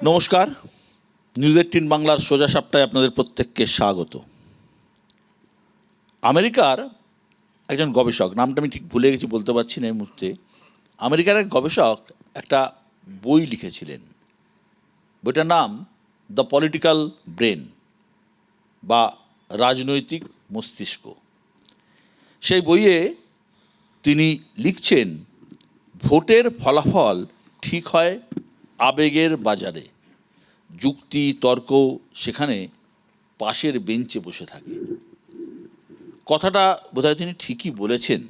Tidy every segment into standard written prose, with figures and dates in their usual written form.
নমস্কার, নিউজ 18 বাংলার সোজা সাপটায় আপনাদের প্রত্যেককে স্বাগত। আমেরিকার একজন গবেষক, নামটা আমি ঠিক ভুলে গেছি, বলতে পারছি না এই মুহূর্তে। আমেরিকার এক গবেষক একটা বই লিখেছিলেন, বইটার নাম দ্য পলিটিক্যাল ব্রেন বা রাজনৈতিক মস্তিষ্ক। সেই বইয়ে তিনি লিখছেন, ভোটের ফলাফল ঠিক হয় আবেগের বাজারে, যুক্তি তর্ক সেখানে পাশের বেঞ্চে বসে থাকে। কথাটা বোধহয় তিনি ঠিকই বলেছেন।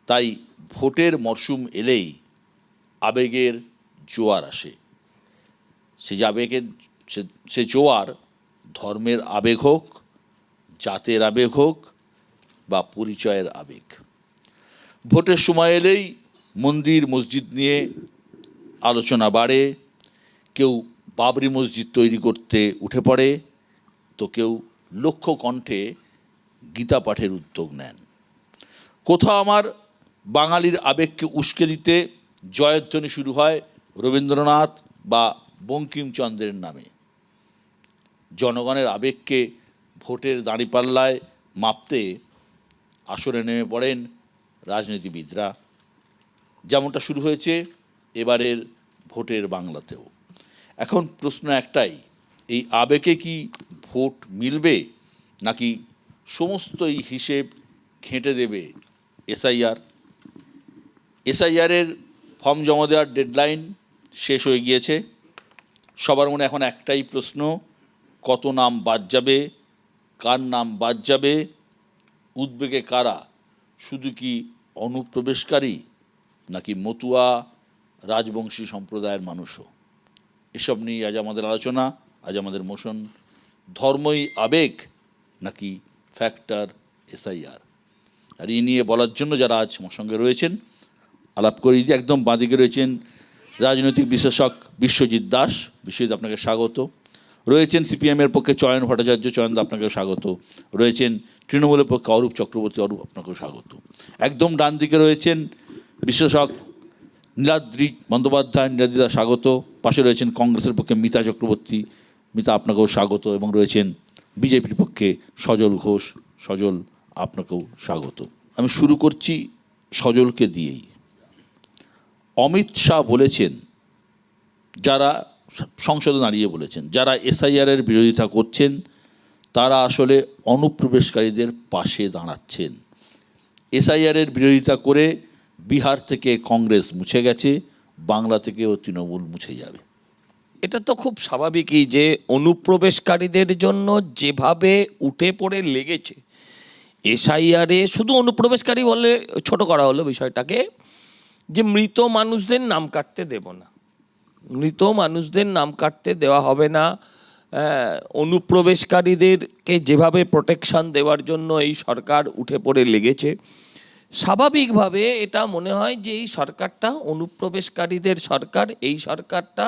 তাই ভোটের মরশুম এলেই আবেগের জোয়ার আসে। সে যে আবেগের সে জোয়ার ধর্মের আবেগ হোক, জাতের আবেগ হোক বা পরিচয়ের আবেগ। ভোটের সময় এলেই মন্দির মসজিদ নিয়ে আলোচনা বাড়ে। কেউ বাবরি মসজিদ তৈরি করতে উঠে পড়ে, তো কেউ লক্ষ্য কণ্ঠে গীতা পাঠের উদ্যোগ নেন। কোথাও আমার বাঙালির আবেগকে উস্কে দিতে জয়ধ্বনি শুরু হয় রবীন্দ্রনাথ বা বঙ্কিমচন্দ্রের নামে। জনগণের আবেগকে ভোটের দাঁড়িপাল্লায় মাপতে আসরে নেমে পড়েন রাজনীতিবিদরা। যেমনটা শুরু হয়েছে এবারের ভোটের বাংলাতেও। এখন প্রশ্ন একটাই, এই আবেগে কি ভোট মিলবে, নাকি সমস্ত এই হিসেব ঘেঁটে দেবে এসআইআরের ফর্ম জমা দেওয়ার ডেডলাইন শেষ হয়ে গিয়েছে। সবার মনে এখন একটাই প্রশ্ন, কত নাম বাদ যাবে, কার নাম বাদ যাবে, উদ্বেগে কারা, শুধু কি অনুপ্রবেশকারী নাকি মতুয়া রাজবংশী সম্প্রদায়ের মানুষও? এসব নিয়ে আজ আমাদের আলোচনা, আজ আমাদের মোশন। ধর্মই আবেগ নাকি ফ্যাক্টর এসআইআর? আর এই নিয়ে বলার জন্য যারা আজ আমার সঙ্গে রয়েছেন, আলাপ করিয়ে দিয়ে একদম বাঁদিকে রয়েছেন রাজনৈতিক বিশ্লেষক বিশ্বজিৎ দাস। বিশ্বজিৎ, আপনাকে স্বাগত। রয়েছেন সিপিএমের পক্ষে চয়ন ভট্টাচার্য। চয়নদা, আপনাকেও স্বাগত। রয়েছেন তৃণমূলের পক্ষে অরূপ চক্রবর্তী। অরূপ, আপনাকেও স্বাগত। একদম ডান দিকে রয়েছেন বিশ্লেষক নীলাদ্রি বন্দ্যোপাধ্যায়। নীলাদ্রিদা, স্বাগত। পাশে রয়েছেন কংগ্রেসের পক্ষে মিতা চক্রবর্তী। মিতা, আপনাকেও স্বাগত। এবং রয়েছেন বিজেপির পক্ষে সজল ঘোষ। সজল, আপনাকেও স্বাগত। আমি শুরু করছি সজলকে দিয়েই। অমিত শাহ বলেছেন, যারা সংসদে দাঁড়িয়ে বলেছেন, যারা এসআইআরের বিরোধিতা করছেন তারা আসলে অনুপ্রবেশকারীদের পাশে দাঁড়াচ্ছেন। এসআইআরের বিরোধিতা করে বিহার থেকে কংগ্রেস মুছে গেছে, বাংলা থেকেও তৃণমূল মুছে যাবে। এটা তো খুব স্বাভাবিকই যে অনুপ্রবেশকারীদের জন্য যেভাবে উঠে পড়ে লেগেছে এসআইআরে, শুধু অনুপ্রবেশকারী বলে ছোট করা হলো বিষয়টাকে, যে মৃত মানুষদের নাম কাটতে দেব না, মৃত মানুষদের নাম কাটতে দেওয়া হবে না। অনুপ্রবেশকারীদেরকে যেভাবে প্রোটেকশন দেওয়ার জন্য এই সরকার উঠে পড়ে লেগেছে, স্বাভাবিকভাবে এটা মনে হয় যে এই সরকারটা অনুপ্রবেশকারীদের সরকার, এই সরকারটা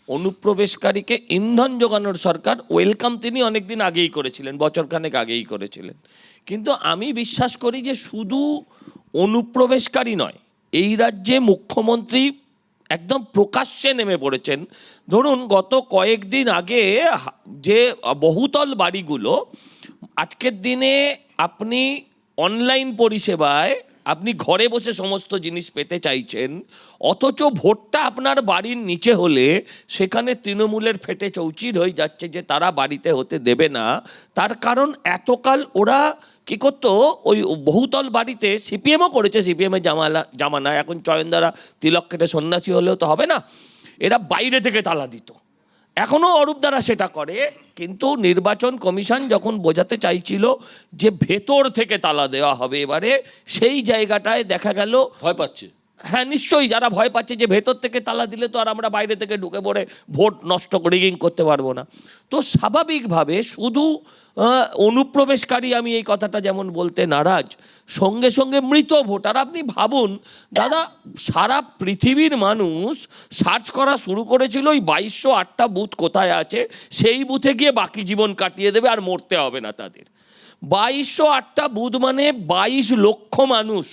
অনুপ্রবেশকারীকে ইন্ধন যোগানোর সরকার। ওয়েলকাম তিনি অনেকদিন আগেই করেছিলেন, বছরখানেক আগেই করেছিলেন। কিন্তু আমি বিশ্বাস করি যে শুধু অনুপ্রবেশকারী নয়, এই রাজ্যে মুখ্যমন্ত্রী একদম প্রকাশ্যে নেমে পড়েছেন। ধরুন গত কয়েকদিন আগে যে বহুতল বাড়িগুলো, আজকের দিনে আপনি অনলাইন পরিষেবায় আপনি ঘরে বসে সমস্ত জিনিস পেতে চাইছেন, অথচ ভোটটা আপনার বাড়ির নিচে হলে সেখানে তৃণমূলের ফেটে চৌচির হয়ে যাচ্ছে যে তারা বাড়িতে হতে দেবে না। তার কারণ এতকাল ওরা কী করতো, ওই বহুতল বাড়িতে সিপিএমও করেছে, সিপিএমের জামানায়, এখন চয়নদারা তিলক কেটে সন্ন্যাসী হলেও তো হবে না, এরা বাইরে থেকে তালা দিত। এখনও অরূপ দ্বারা সেটা করে, কিন্তু নির্বাচন কমিশন যখন বোঝাতে চাইছিল যে ভেতর থেকে তালা দেওয়া হবে এবারে, সেই জায়গাটায় দেখা গেল ভয় পাচ্ছে। হ্যাঁ, নিশ্চয়ই, যারা ভয় পাচ্ছে যে ভেতর থেকে তালা দিলে তো আর আমরা বাইরে থেকে ঢুকে পড়ে ভোট নষ্ট রিগিং করতে পারবো না। তো স্বাভাবিকভাবে শুধু অনুপ্রবেশকারী, আমি এই কথাটা যেমন বলতে নারাজ, সঙ্গে সঙ্গে মৃত ভোটার। আপনি ভাবুন দাদা, সারা পৃথিবীর মানুষ সার্চ করা শুরু করেছিল ওই 2208টা বুথ কোথায় আছে, সেই বুথে গিয়ে বাকি জীবন কাটিয়ে দেবে, আর মরতে হবে না তাদের। 2208টা বুথ মানে 22 লক্ষ মানুষ।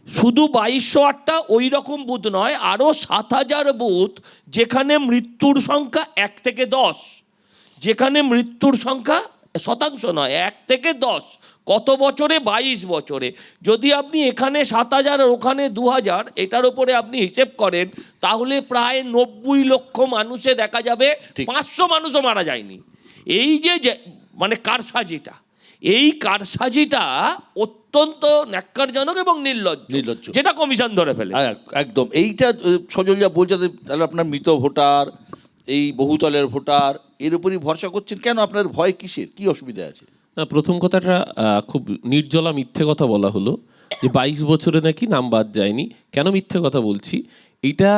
শুধু 2208টা ওই রকম বুথ নয়, আরও 7000 বুথ যেখানে মৃত্যুর সংখ্যা 1 থেকে 10, যেখানে মৃত্যুর সংখ্যা শতাংশ নয় 1 থেকে 10। কত বছরে? 22 বছরে। যদি আপনি এখানে 7000 আর ওখানে 2000, এটার উপরে আপনি হিসেব করেন, তাহলে প্রায় 90 লক্ষ মানুষে দেখা যাবে 500 মানুষও মারা যায়নি। এই যে মানে কারসাজিটা, এই কারসাজিটা অত্যন্ত ন্যাক্কারজনক এবং নির্লজ্জ, যেটা কমিশন ধরে ফেলে। একদম এইটা সজল যা বলছে, তাহলে আপনার মৃত ভোটার, এই বহুতলের ভোটার, এর উপরই ভরসা করছেন কেন? আপনার ভয় কিসের? কি অসুবিধা আছে? না, প্রথম কথাটা খুব নির্জলা মিথ্যে কথা বলা হলো যে 22 বছরে নাকি নাম বাদ যায়নি। কেন মিথ্যে কথা বলছি? এটা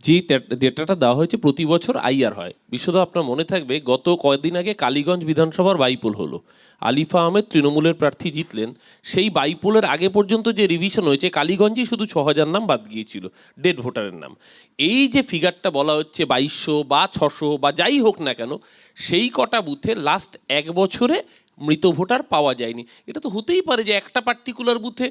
যে ডেটাটা দেওয়া হয়েছে প্রতি বছর আইআর হয়। বিশ্বদা, আপনার মনে থাকবে গত কয়েকদিন আগে কালীগঞ্জ বিধানসভার বাইপোল হলো, আলিফা আহমেদ তৃণমূলের প্রার্থী জিতলেন। সেই বাইপোলের আগে পর্যন্ত যে রিভিশন হয়েছে, কালীগঞ্জে শুধু 6000 নাম বাদ গিয়েছিল, ডেড ভোটারের নাম। এই যে ফিগারটা বলা হচ্ছে 2200 বা 600 বা যাই হোক না কেন, সেই কটা বুথে লাস্ট 1 বছরে মৃত ভোটার পাওয়া যায়নি। এটা তো হতেই পারে যে একটা পার্টিকুলার বুথে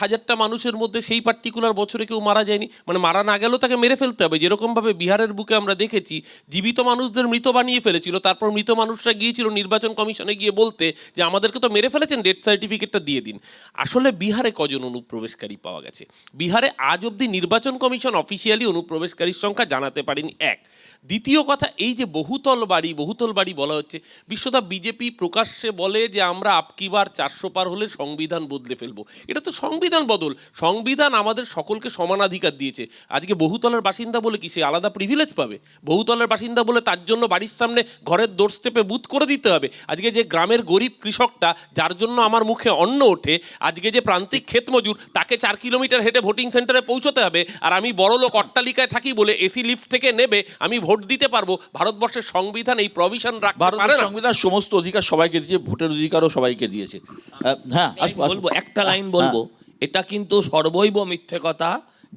1000টা মানুষের মধ্যে সেই পার্টিকুলার বছরে কেউ মারা যায়নি, মানে মারা না গেলেও তাকে মেরে ফেলতে হবে। যেরকমভাবে বিহারের বুকে আমরা দেখেছি জীবিত মানুষদের মৃত বানিয়ে ফেলেছিল, তারপর মৃত মানুষরা গিয়েছিল নির্বাচন কমিশনে গিয়ে বলতে যে আমাদেরকে তো মেরে ফেলেছেন, ডেথ সার্টিফিকেটটা দিয়ে দিন। আসলে বিহারে কজন অনুপ্রবেশকারী পাওয়া গেছে? বিহারে আজ অবধি নির্বাচন কমিশন অফিসিয়ালি অনুপ্রবেশকারীর সংখ্যা জানাতে পারেনি। এক। দ্বিতীয় কথা, এই যে বহুতল বাড়ি বলা হচ্ছে, বিশ্বদা বিজেপি প্রকাশ্যে বলে যে আমরা আপকিবার 400 পার হলে সংবিধান বদলে ফেলবো। এটা তো সংবিধান বদল। সংবিধান আমাদের সকলকে সমানাধিকার দিয়েছে। আজকে বহুতলের বাসিন্দা বলে কি সে আলাদা প্রিভিলেজ পাবে? বহুতলের বাসিন্দা বলে তার জন্য বাড়ির সামনে ঘরের ডোর স্টেপে বুথ করে দিতে হবে? আজকে যে গ্রামের গরিব কৃষকটা, যার জন্য আমার মুখে অন্ন ওঠে, আজকে যে প্রান্তিক ক্ষেত মজুর, তাকে 4 কিলোমিটার হেঁটে ভোটিং সেন্টারে পৌঁছতে হবে, আর আমি বড়লোক অট্টালিকায় থাকি বলে এসি লিফট থেকে নেবে আমি ভোট দিতে পারবো? ভারতবর্ষের সংবিধান এই প্রভিশন রাখতে পারে না। সংবিধান সমস্ত অধিকার সবাইকে দিয়েছে, ভোটের অধিকারও সবাইকে দিয়েছে। হ্যাঁ, বলবো একটা লাইন বলবো, এটা কিন্তু সর্বৈব মিথ্যে কথা,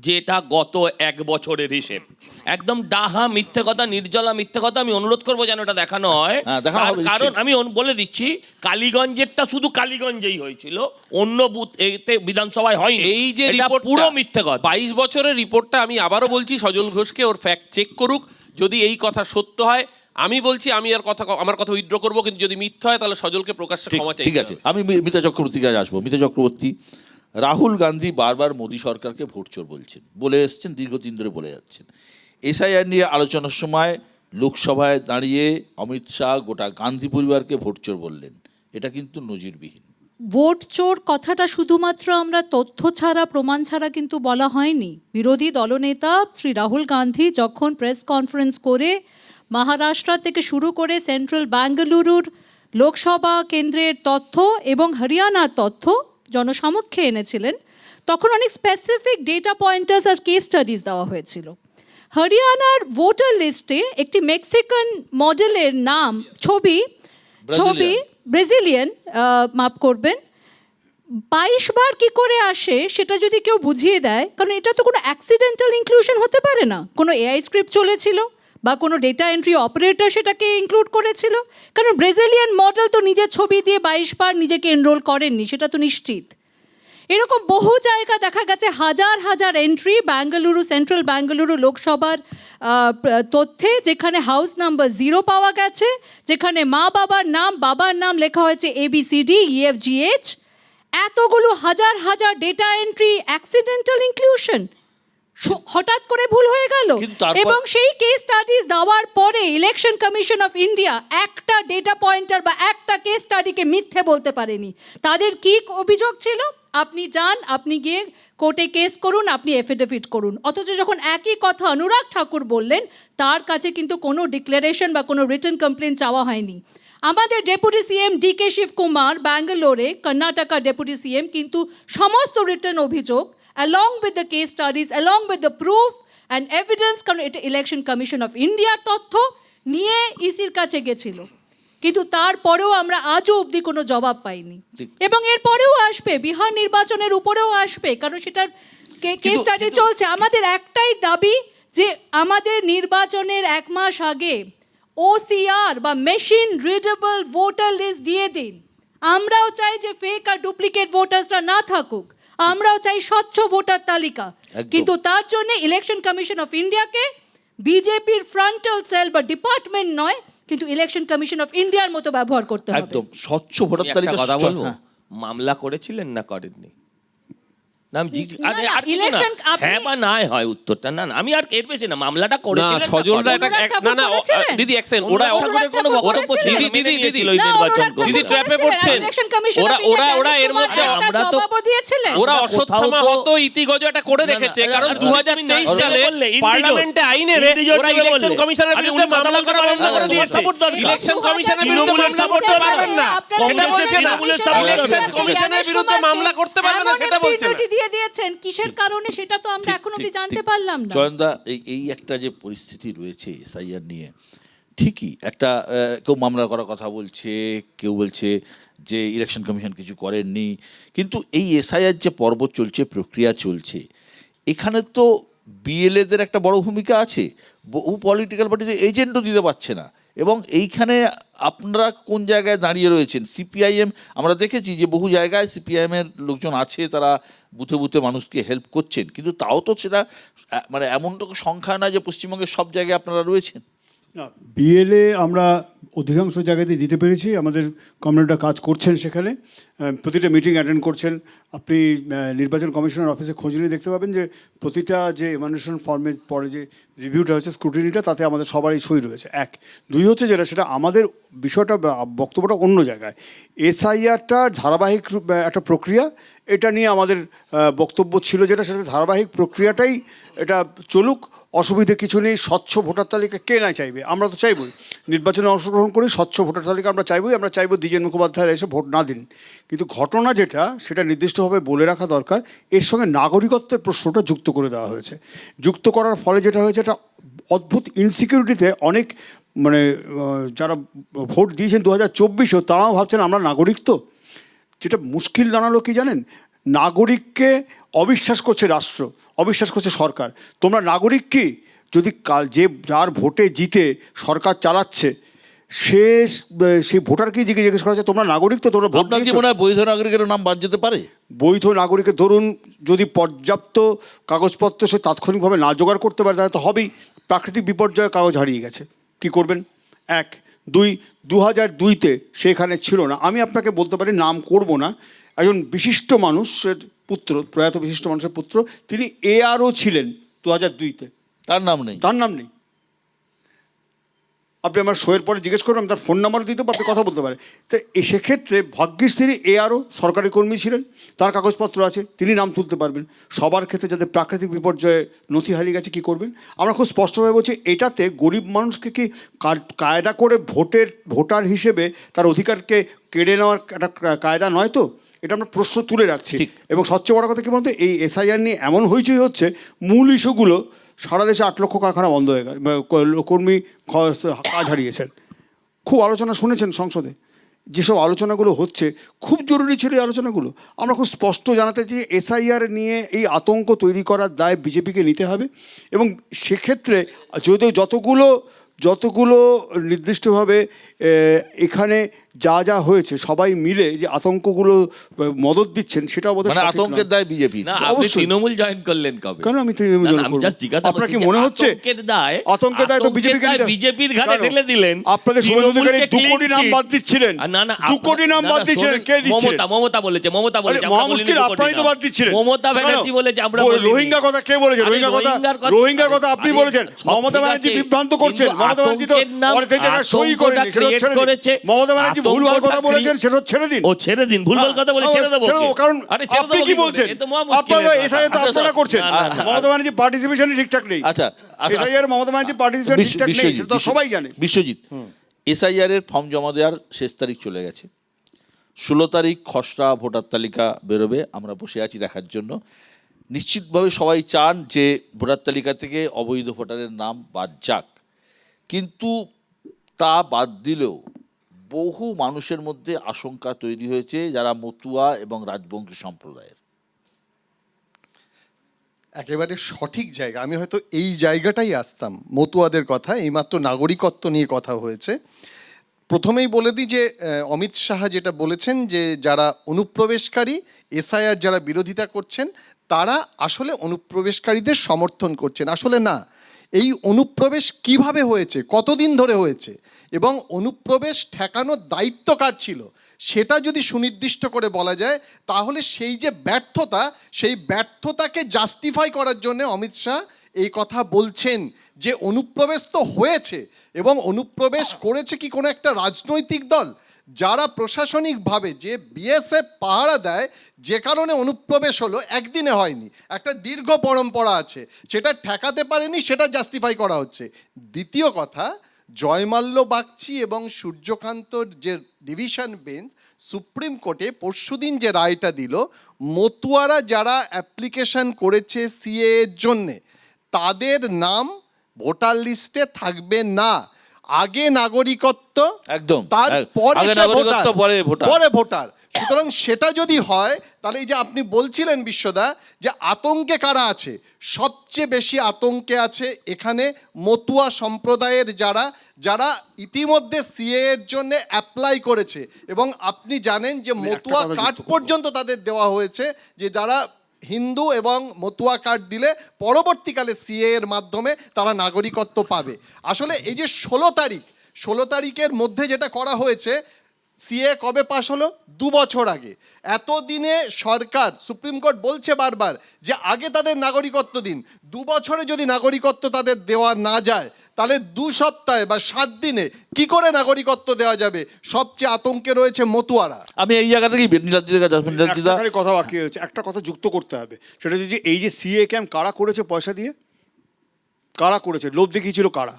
যেটা গত 1 বছরের হিসেব, একদম ডাহা মিথ্যে কথা, নির্জলা মিথ্যে কথা। আমি অনুরোধ করবো যেন এটা দেখানো হয়, কারণ আমি বলে দিচ্ছি কালীগঞ্জেরটা শুধু কালীগঞ্জেই হয়েছিল, অন্য বুথ এতে বিধানসভায় হয়নি। এই যে রিপোর্ট পুরো মিথ্যে কথা। 22 বছরের রিপোর্টটা আমি আবারও বলছি, সজল ঘোষকে ওর ফ্যাক্ট চেক করুক। যদি এই কথা সত্য হয়, আমি বলছি আমি আমার কথা উইথড্র করবো, কিন্তু যদি মিথ্যা হয় তাহলে সজলকে প্রকাশ্যে ক্ষমা চাই। ঠিক আছে, আমি মিতা চক্রবর্তীর কাছে আসবো। মিতা চক্রবর্তী, রাহুল গান্ধী বারবার মোদী সরকারকে ভোট চোর বলে এসছেন, দীর্ঘদিন ধরে বলে যাচ্ছেন। এসআইআর নিয়ে আলোচনার সময় লোকসভায় দাঁড়িয়ে অমিত শাহ গোটা গান্ধী পরিবারকে ভোট চোর বললেন। এটা কিন্তু নজিরবিহীন। ভোট চোর কথাটা শুধুমাত্র আমরা তথ্য ছাড়া, প্রমাণ ছাড়া কিন্তু বলা হয়নি। বিরোধী দলনেতা শ্রী রাহুল গান্ধী যখন প্রেস কনফারেন্স করে মহারাষ্ট্র থেকে শুরু করে সেন্ট্রাল ব্যাঙ্গালুরুর লোকসভা কেন্দ্রের তথ্য এবং হরিয়ানার তথ্য জনসমক্ষে এনেছিলেন, তখন অনেক স্পেসিফিক ডেটা পয়েন্টার্স আর কেস স্টাডিজ দেওয়া হয়েছিল। হরিয়ানার ভোটার লিস্টে একটি মেক্সিকান মডেলের নাম, ছবি ব্রাজিলিয়ান, মাপ করবেন, 22 বার কি করে আসে সেটা যদি কেউ বুঝিয়ে দেয়, কারণ এটা তো কোনো অ্যাক্সিডেন্টাল ইনক্লুশন হতে পারে না। কোনো এআই স্ক্রিপ্ট চলেছিল বা কোনো ডেটা এন্ট্রি অপারেটর সেটাকে ইনক্লুড করেছিল, কারণ ব্রাজিলিয়ান মডেল তো নিজের ছবি দিয়ে 22 বার নিজেকে এনরোল করেননি, সেটা তো নিশ্চিত। এরকম বহু জায়গা দেখা গেছে, হাজার হাজার এন্ট্রি বেঙ্গালুরু, সেন্ট্রাল বেঙ্গালুরু লোকসভার তথ্যে, যেখানে হাউস নাম্বার 0 পাওয়া গেছে, যেখানে বাবার নাম লেখা হয়েছে ABCD EFGH। এতগুলো হাজার হাজার ডেটা এন্ট্রি, অ্যাক্সিডেন্টাল ইনক্লুশন হঠাৎ করে ভুল হয়ে গেল। এবং সেই কেস স্টাডিজ দেওয়ার পরে ইলেকশন কমিশন অফ ইন্ডিয়া একটা ডেটা পয়েন্টার বা একটা কেস স্টাডিকে মিথ্যে বলতে পারেনি। তাদের কি অভিযোগ ছিল? আপনি যান, আপনি গিয়ে কোর্টে কেস করুন, আপনি এফিডেভিট করুন। অথচ যখন একই কথা অনুরাগ ঠাকুর বললেন, তার কাছে কিন্তু কোনো ডিক্লারেশন বা কোনো রিটেন কমপ্লেন চাওয়া হয়নি। আমাদের ডেপুটি সিএম DK শিবকুমার ব্যাঙ্গালোরে, কর্ণাটকা ডেপুটি সিএম, কিন্তু সমস্ত রিটেন অভিযোগ along with the case studies, along with the proof and evidence, কারণ এটা ইলেকশন কমিশন অফ ইন্ডিয়ার তথ্য নিয়ে ইসির কাছে গেছিল, কিন্তু তারপরেও আমরা আজও অবধি কোনো জবাব পাইনি। এবং এরপরেও আসবে, বিহার নির্বাচনের উপরেও আসবে, কারণ সেটার কেস স্টাডি চলছে। আমাদের একটাই দাবি যে আমাদের নির্বাচনের 1 মাস আগে OCR বা মেশিন রিডেবল ভোটার লিস্ট দিয়ে দিন। আমরাও চাই যে ফেক আর ডুপ্লিকেট ভোটার্সরা না থাকুক। আমরাও চাই স্বচ্ছ ভোটার তালিকা, একদম। কিন্তু তার জন্য ইলেকশন কমিশন অফ ইন্ডিয়াকে বিজেপির ফ্রন্টাল সেল বা ডিপার্টমেন্ট নয়, কিন্তু ইলেকশন কমিশন অফ ইন্ডিয়ার মতো ব্যবহার করতে হবে। একদম স্বচ্ছ ভোটার আমি একটা তালিকা কথা বলবো, হ্যাঁ। মামলা করেছিলেন না করেননি? না আমি না, না, election আপনি- হ্যাঁ বা না হয় উত্তরটা, না না আমি আর এর বেশি না, মামলাটা না করেছিলেন সজলদা এটা অনুরাগ ঠাকুর না না করেছিলেন? দিদি এক সেকেন্ড, ওরা অনুরাগ ঠাকুর কোনো বক্তব্য করেছিলেন? ছিল না, দিদি, মেনে দিদি, নিয়েছিল দিদি, এই না, নির্বাচন অনুরাগ ঠাকুর কমিশন। দিদি, ট্র্যাপে করেছিলেন, পড়ছেন। ইলেকশন কমিশন অফ ওরা- ইন্ডিয়া ওরা- ওরা জ্ঞানেশ এর কুমার মধ্যে- একটা আমরা তো- জবাবও দিয়েছিলেন। ওরা আমরা অশ্বত্থামা কোথাও তো- হত ইতিগজ এটা করে না, না, রেখেছে, না, কারণ না, 2023 না, সালে বললে, ইন্ডিজো- পার্লামেন্টে আইনে ইন্ডিজো ওরা কি ইলেকশন বললে? কমিশনের আরে বিরুদ্ধে উনি মামলা করা বন্ধ করে তৃণমূলের দিয়েছে। সাপোর্টার না। ইলেকশন কমিশনের বিরুদ্ধে তৃণমূলের মামলা করতে সাপোর্টার পারবেন না, আপনারা সেটা বলছে না। তৃণমূলের সাপোর্টার। ইলেকশন কমিশনের বিরুদ্ধে মামলা করতে পারবে না, সেটা বলছে না। নোটিশ দিয়ে দিয়েছেন, কিসের কারণে সেটা তো আমরা এখন অবধি জানতে পারলাম না। জয়ন্দা, এই একটা যে পরিস্থিতি রয়েছে এসআইআর নিয়ে, ঠিকই একটা কেউ মামলা করার কথা বলছে, কেউ বলছে যে ইলেকশন কমিশন কিছু করেননি, কিন্তু এই এসআইআর যে পর্ব চলছে, প্রক্রিয়া চলছে, এখানে তো বিএলএদের একটা বড় ভূমিকা আছে। বহু পলিটিক্যাল পার্টিতে এজেন্টও দিতে পারছে না, এবং এইখানে আপনারা কোন জায়গায় দাঁড়িয়ে রয়েছেন? সিপিআইএম, আমরা দেখেছি যে বহু জায়গায় সিপিআইএমের লোকজন আছে, তারা বুথে বুথে মানুষকে হেল্প করছেন, কিন্তু তাও তো সেটা মানে এমনটুকু সংখ্যা নয় যে পশ্চিমবঙ্গের সব জায়গায় আপনারা রয়েছেন। না, বিএলএ আমরা অধিকাংশ জায়গাতেই দিতে পেরেছি। আমাদের কমরেডরা কাজ করছেন সেখানে, প্রতিটা মিটিং অ্যাটেন্ড করছেন। আপনি নির্বাচন কমিশনের অফিসে খোঁজ নিয়ে দেখতে পাবেন যে প্রতিটা যে এমানেশন ফর্মের পরে যে রিভিউটা হয়েছে, স্ক্রুটিনিটা, তাতে আমাদের সবারই সই রয়েছে। এক, দুই হচ্ছে যেটা, সেটা আমাদের বিষয়টা বক্তব্যটা অন্য জায়গায়। এসআইআরটা ধারাবাহিক একটা প্রক্রিয়া, এটা নিয়ে আমাদের বক্তব্য ছিল যেটা, সেটা ধারাবাহিক প্রক্রিয়াটাই এটা চলুক, অসুবিধে কিছু নেই। স্বচ্ছ ভোটার তালিকা কে না চাইবে? আমরা তো চাইবই, নির্বাচনে অংশগ্রহণ করি, স্বচ্ছ ভোটার তালিকা আমরা চাইবই। আমরা চাইবো দ্বিজেন মুখোপাধ্যায় এসে ভোট না দিন, কিন্তু ঘটনা যেটা সেটা নির্দিষ্টভাবে বলে রাখা দরকার। এর সঙ্গে নাগরিকত্বের প্রশ্নটা যুক্ত করে দেওয়া হয়েছে। যুক্ত করার ফলে যেটা হয়েছে, একটা অদ্ভুত ইনসিকিউরিটিতে অনেক মানে যারা ভোট দিয়েছেন 2024-এও, তারাও ভাবছেন আমরা নাগরিক তো। যেটা মুশকিল দাঁড়ালো কি জানেন, নাগরিককে অবিশ্বাস করছে রাষ্ট্র, অবিশ্বাস করছে সরকার। তোমরা নাগরিক কি? যদি যে যার ভোটে জিতে সরকার চালাচ্ছে, সেই ভোটারকেই জিজ্ঞেস করা হচ্ছে তোমরা নাগরিক তো, তোমরা ভোট আপনার কি দিয়েছো? মনে হয় বৈধ নাগরিকের নাম বাদ যেতে পারে? বৈধ নাগরিকের ধরুন যদি পর্যাপ্ত কাগজপত্র সে তাৎক্ষণিকভাবে না জোগাড় করতে পারে, তাহলে তো হবেই। প্রাকৃতিক বিপর্যয়ে কাগজ হারিয়ে গেছে, কি করবেন? এক, দুই, 2002-তে সেখানে ছিল না। আমি আপনাকে বলতে পারি, নাম করব না, একজন বিশিষ্ট মানুষের পুত্র, প্রয়াত বিশিষ্ট মানুষের পুত্র, তিনি এআরও ছিলেন 2002-তে, তার নাম নেই। তার নাম নেই। আপনি আমার শোয়ের পরে জিজ্ঞেস করবেন, তার ফোন নাম্বারও দিতে, আপনি কথা বলতে পারেন। তো সেক্ষেত্রে ভাগ্যিস তিনি এআরও সরকারি কর্মী ছিলেন, তার কাগজপত্র আছে, তিনি নাম তুলতে পারবেন। সবার ক্ষেত্রে যাদের প্রাকৃতিক বিপর্যয়ে নথি হারিয়ে গেছে, কী করবেন? আমরা খুব স্পষ্টভাবে বলছি, এটাতে গরিব মানুষকে কি কায়দা করে ভোটার হিসেবে তার অধিকারকে কেড়ে নেওয়ার একটা কায়দা নয় তো? এটা আমরা প্রশ্ন তুলে রাখছি। এবং সবচেয়ে বড় কথা কী বলতে, এই এসআইআর নিয়ে এমন হইচই হচ্ছে, মূল ইস্যুগুলো সারা দেশে 8 লক্ষ কারখানা বন্ধ হয়ে গেছে, কর্মী কাজ হারিয়েছেন। খুব আলোচনা শুনেছেন সংসদে, যেসব আলোচনাগুলো হচ্ছে, খুব জরুরি ছিল এই আলোচনাগুলো। আমরা খুব স্পষ্ট জানাতে চাই, এসআইআর নিয়ে এই আতঙ্ক তৈরি করার দায় বিজেপিকে নিতে হবে। এবং সেক্ষেত্রে যদিও যতগুলো নির্দিষ্টভাবে এখানে যা হয়েছে, সবাই মিলে যে আতঙ্কগুলো মদত দিচ্ছেন, সেটাও বোধহয় মানে সঠিক আতঙ্কের নয়। দায় বিজেপি। না, আপনি অবশ্যই। তৃণমূল জয়েন করলেন কবে? কেন আমি তৃণমূল না, জয়েন না, আমি করব? just জিজ্ঞাসা আপনার কি করছি যে মনে হচ্ছে আতঙ্কের দায় বিজেপিকে বিজেপির ঘাড়ে কেন? ঠেলে দিলেন? আপনাদের শুভেন্দু অধিকারী তৃণমূলকে 2 কোটি নাম clean বাদ দিচ্ছিলেন। আর না, না, 2 কোটি নাম না, বাদ না, দিচ্ছিলেন, শোনেন, কে দিচ্ছিলেন? মমতা বলেছে, আমরা মহা বলিনি মুশকিল, 2 কোটি আপনারাই তো নাম। বাদ দিচ্ছিলেন। মমতা কেন? ব্যানার্জি বলেছে, আমরা বলিনি। রোহিঙ্গা কথা কে বলেছে? আরে রোহিঙ্গার কথা আপনি আরে বলেছেন। সব মমতা ঠিক ব্যানার্জি আছে, বিভ্রান্ত করছেন। কিন্তু মমতা ব্যানার্জি তো আতঙ্কের নাম- অনেক জায়গায় সই আতঙ্কটা করেনি, সেটা create ছেড়ে দিন। করেছে। মমতা ব্যানার্জি ভুলভাল কথা আতঙ্কটা বলেছেন, সেটা ছেড়ে দিন। ও ছেড়ে দিন, ভুলভাল কথা বলে ছেড়ে দেবো কে? কারণ আরে ছেড়ে আপনি দেবো কি করে? বলছেন? এ তো মহা মুশকিলের আপনারা কথা। এসআইআর তো আচ্ছা, আপনারা করছেন। না, না, না। মমতা ব্যানার্জি পার্টিসিপেশনই ঠিকঠাক নেই। আচ্ছা, এসআইআর মমতা ব্যানার্জি পার্টিসিপেশন ঠিকঠাক নেই, সেটা তো সবাই জানে। বিশ্বজিৎ, এসআইআর এর ফর্ম জমা দেওয়ার শেষ তারিখ চলে গেছে। 16 তারিখ খসড়া ভোটার তালিকা বেরোবে, আমরা বসে আছি দেখার জন্য। নিশ্চিতভাবে সবাই চান যে ভোটার তালিকা থেকে অবৈধ ভোটারের নাম বাদ যাক, কিন্তু তা বাদ দিলেও বহু মানুষের মধ্যে আশঙ্কা তৈরি হয়েছে, যারা মতুয়া এবং রাজবংশী সম্প্রদায়ের। একেবারে সঠিক জায়গা। আমি হয়তো এই জায়গাটাই আসতাম, মতুয়াদের কথা। এইমাত্র নাগরিকত্ব নিয়ে কথা হয়েছে। প্রথমেই বলে দিই যে অমিত শাহ যেটা বলেছেন যে যারা অনুপ্রবেশকারী এসআইআর যারা বিরোধিতা করছেন তারা আসলে অনুপ্রবেশকারীদের সমর্থন করছেন। আসলে না, এই অনুপ্রবেশ কিভাবে হয়েছে, কতদিন ধরে হয়েছে এবং অনুপ্রবেশ ঠেকানোর দায়িত্ব কার ছিল সেটা যদি সুনির্দিষ্ট করে বলা যায় তাহলে সেই যে ব্যর্থতা, সেই ব্যর্থতাকে জাস্টিফাই করার জন্য অমিত শাহ এই কথা বলছেন যে অনুপ্রবেশ তো হয়েছে এবং অনুপ্রবেশ করেছে কি কোনো একটা রাজনৈতিক দল, যারা প্রশাসনিকভাবে যে বিএসএফ পাহারা দেয়, যে কারণে অনুপ্রবেশ হলো, একদিনে হয়নি, একটা দীর্ঘ পরম্পরা আছে, সেটা ঠেকাতে পারেনি, সেটা জাস্টিফাই করা হচ্ছে। দ্বিতীয় কথা, জয়মাল্য বাগচি এবং সূর্যকান্তর যে ডিভিশন বেঞ্চ সুপ্রিম কোর্টে পরশুদিন যে রায়টা দিল, মতুয়ারা যারা অ্যাপ্লিকেশন করেছে সিএ এর জন্যে তাদের নাম ভোটার লিস্টে থাকবে না। আগে নাগরিকত্ব, একদম তারপরে আগে নাগরিকত্ব, পরে ভোটার। পরে ভোটার। সুতরাং সেটা যদি হয় তাহলে এই যে আপনি বলছিলেন বিশ্বদা যে আতঙ্কে কারা আছে, সবচেয়ে বেশি আতঙ্কে আছে এখানে মতুয়া সম্প্রদায়ের যারা যারা ইতিমধ্যে সিএ এর জন্য অ্যাপ্লাই করেছে এবং আপনি জানেন যে মতুয়া কার্ড পর্যন্ত তাদের দেওয়া হয়েছে, যে যারা হিন্দু এবং মতুয়া কার্ড দিলে পরবর্তীকালে সিএ এর মাধ্যমে তারা নাগরিকত্ব পাবে। আসলে এই যে 16 তারিখের মধ্যে যেটা করা হয়েছে, সিএ কবে পাশ হলো? 2 বছর আগে। এতদিনে সরকার, সুপ্রিম কোর্ট বলছে বারবার যে আগে তাদের নাগরিকত্ব দিন। 2 বছরে যদি নাগরিকত্ব তাদের দেওয়া না যায় তাহলে 2 সপ্তাহে বা 7 দিনে কি করে নাগরিকত্ব দেওয়া যাবে? সবচেয়ে আতঙ্কে রয়েছে মতুয়ারা। আমি এই জায়গা থেকেই নীলাদ্রির কাছে আসবেন। নীলাদ্রিদা, একটা খালি কথা বাকি হচ্ছে, একটা কথা যুক্ত করতে হবে, সেটা হচ্ছে যে এই যে সিএ ক্যাম্প কারা করেছে পয়সা দিয়ে, কারা করেছে, লোভ দেখিয়েছিল কারা?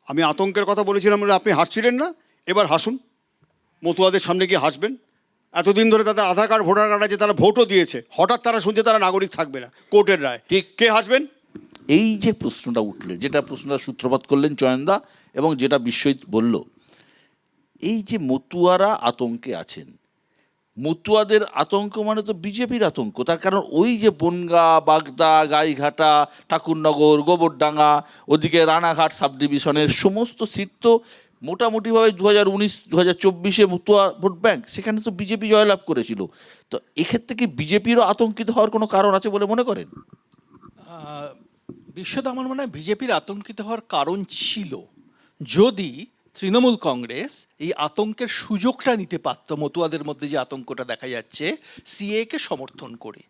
আমি আতঙ্কের কথা বলেছিলাম, আপনি হাসছিলেন না, এবার হাসুন, মতুয়াদের সামনে গিয়ে হাসবেন। এতদিন ধরে তাদের আধার কার্ড ভোটার কার্ড আছে, তারা ভোটও দিয়েছে, হঠাৎ তারা শুনছে তারা নাগরিক থাকবে না, কোর্টের রায়, ঠিক। কে হাসবেন? এই যে প্রশ্নটা উঠলে, যেটা প্রশ্নটা সূত্রপাত করলেন চয়নদা এবং যেটা বিশ্বজিৎ বলল, এই যে মতুয়ারা আতঙ্কে আছেন, মতুয়াদের আতঙ্ক মানে তো বিজেপির আতঙ্ক। তার কারণ ওই যে বনগা, বাগদা, গাইঘাটা, ঠাকুরনগর, গোবরডাঙ্গা, ওদিকে রানাঘাট সাব ডিভিশনের সমস্ত সিট তো মোটামুটিভাবে 2019-2024 মতুয়া ভোট ব্যাংক, সেখানে তো বিজেপি জয়লাভ করেছিল। তো এক্ষেত্রে কি বিজেপিরও আতঙ্কিত হওয়ার কোনো কারণ আছে বলে মনে করেন? বিশ্বদা, আমার মনে হয় বিজেপির আতঙ্কিত হওয়ার কারণ ছিল যদি তৃণমূল কংগ্রেস এই আতঙ্কের সুযোগটা নিতে পারত, মতুয়াদের মধ্যে যে আতঙ্কটা দেখা যাচ্ছে সিএকে সমর্থন করে।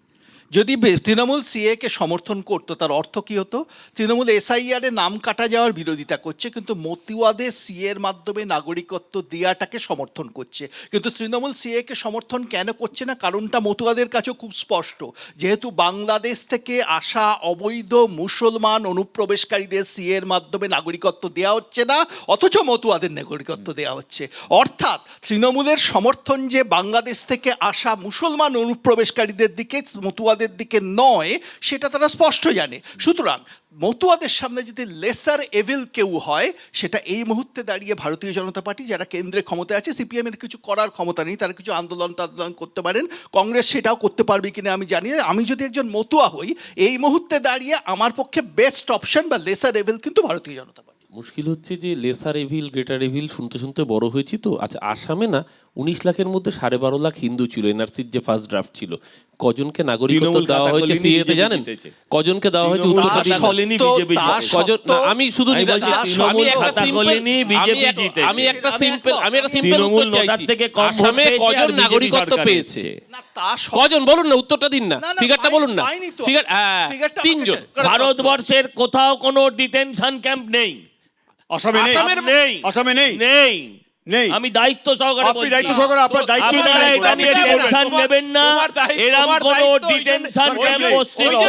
যদি তৃণমূল সিএকে সমর্থন করতো তার অর্থ কী হতো? তৃণমূল এসআইআর এর নাম কাটা যাওয়ার বিরোধিতা করছে কিন্তু মতুয়াদের সিএর মাধ্যমে নাগরিকত্ব দেওয়াটাকে সমর্থন করছে। কিন্তু তৃণমূল সিএকে সমর্থন কেন করছে না? কারণটা মতুয়াদের কাছেও খুব স্পষ্ট। যেহেতু বাংলাদেশ থেকে আসা অবৈধ মুসলমান অনুপ্রবেশকারীদের সিএর মাধ্যমে নাগরিকত্ব দেওয়া হচ্ছে না, অথচ মতুয়াদের নাগরিকত্ব দেওয়া হচ্ছে। অর্থাৎ তৃণমূলের সমর্থন যে বাংলাদেশ থেকে আসা মুসলমান অনুপ্রবেশকারীদের দিকে, মতুয়া দিকে নয়, সেটা তারা স্পষ্ট জানে। সুতরাং মতুয়াদের সামনে যদি লেসার এভিল কেউ হয়, সেটা এই মুহূর্তে দাঁড়িয়ে ভারতীয় জনতা পার্টি, যারা কেন্দ্রে ক্ষমতা আছে। সিপিএম এর কিছু করার ক্ষমতা নেই, তারা কিছু আন্দোলন করতে পারেন, কংগ্রেস সেটাও করতে পারবে কিনা আমি জানি না। আমি যদি একজন মতুয়া হই, এই মুহূর্তে দাঁড়িয়ে আমার পক্ষে বেস্ট অপশন বা লেসার এভিল কিন্তু ভারতীয় জনতা পার্টি। মুশকিল হচ্ছে যে লেসার এভিল গ্রেটার এভিল শুনতে শুনতে বড় হয়েছি তো। আচ্ছা, আসামে না 19 লাখের মধ্যে 12.5 লাখ হিন্দু ছিল, এনআরসির যে ফার্স্ট ড্রাফট ছিল। কজনকে নাগরিকত্ব দেওয়া হয়েছে সিএতে জানেন? কজনকে দেওয়া হয়েছে উত্তরপ্রদেশ? কজন? না, আমি শুধু আমি একটা সিম্পল উত্তর চাইছি। আসামে কজন নাগরিকত্ব পেয়েছে? কজন বলুন না, উত্তরটা দিন না, ফিগারটা বলুন না। ফিগার 3 জন। ভারতবর্ষের কোথাও কোনো ডিটেনশন ক্যাম্প নেই। আসামে নেই, নেই, আসামে নেই, নেই, নেই। আমি দায়িত্ব সহকারে আপনি বলছি। দায়িত্ব সহকারে আপনার দায়িত্ব নেন। আপনারা এটা নিয়ে টেনশন নেবেন না। এরকম কোনো ডিটেনশন ক্যাম্প অস্তিত্ব,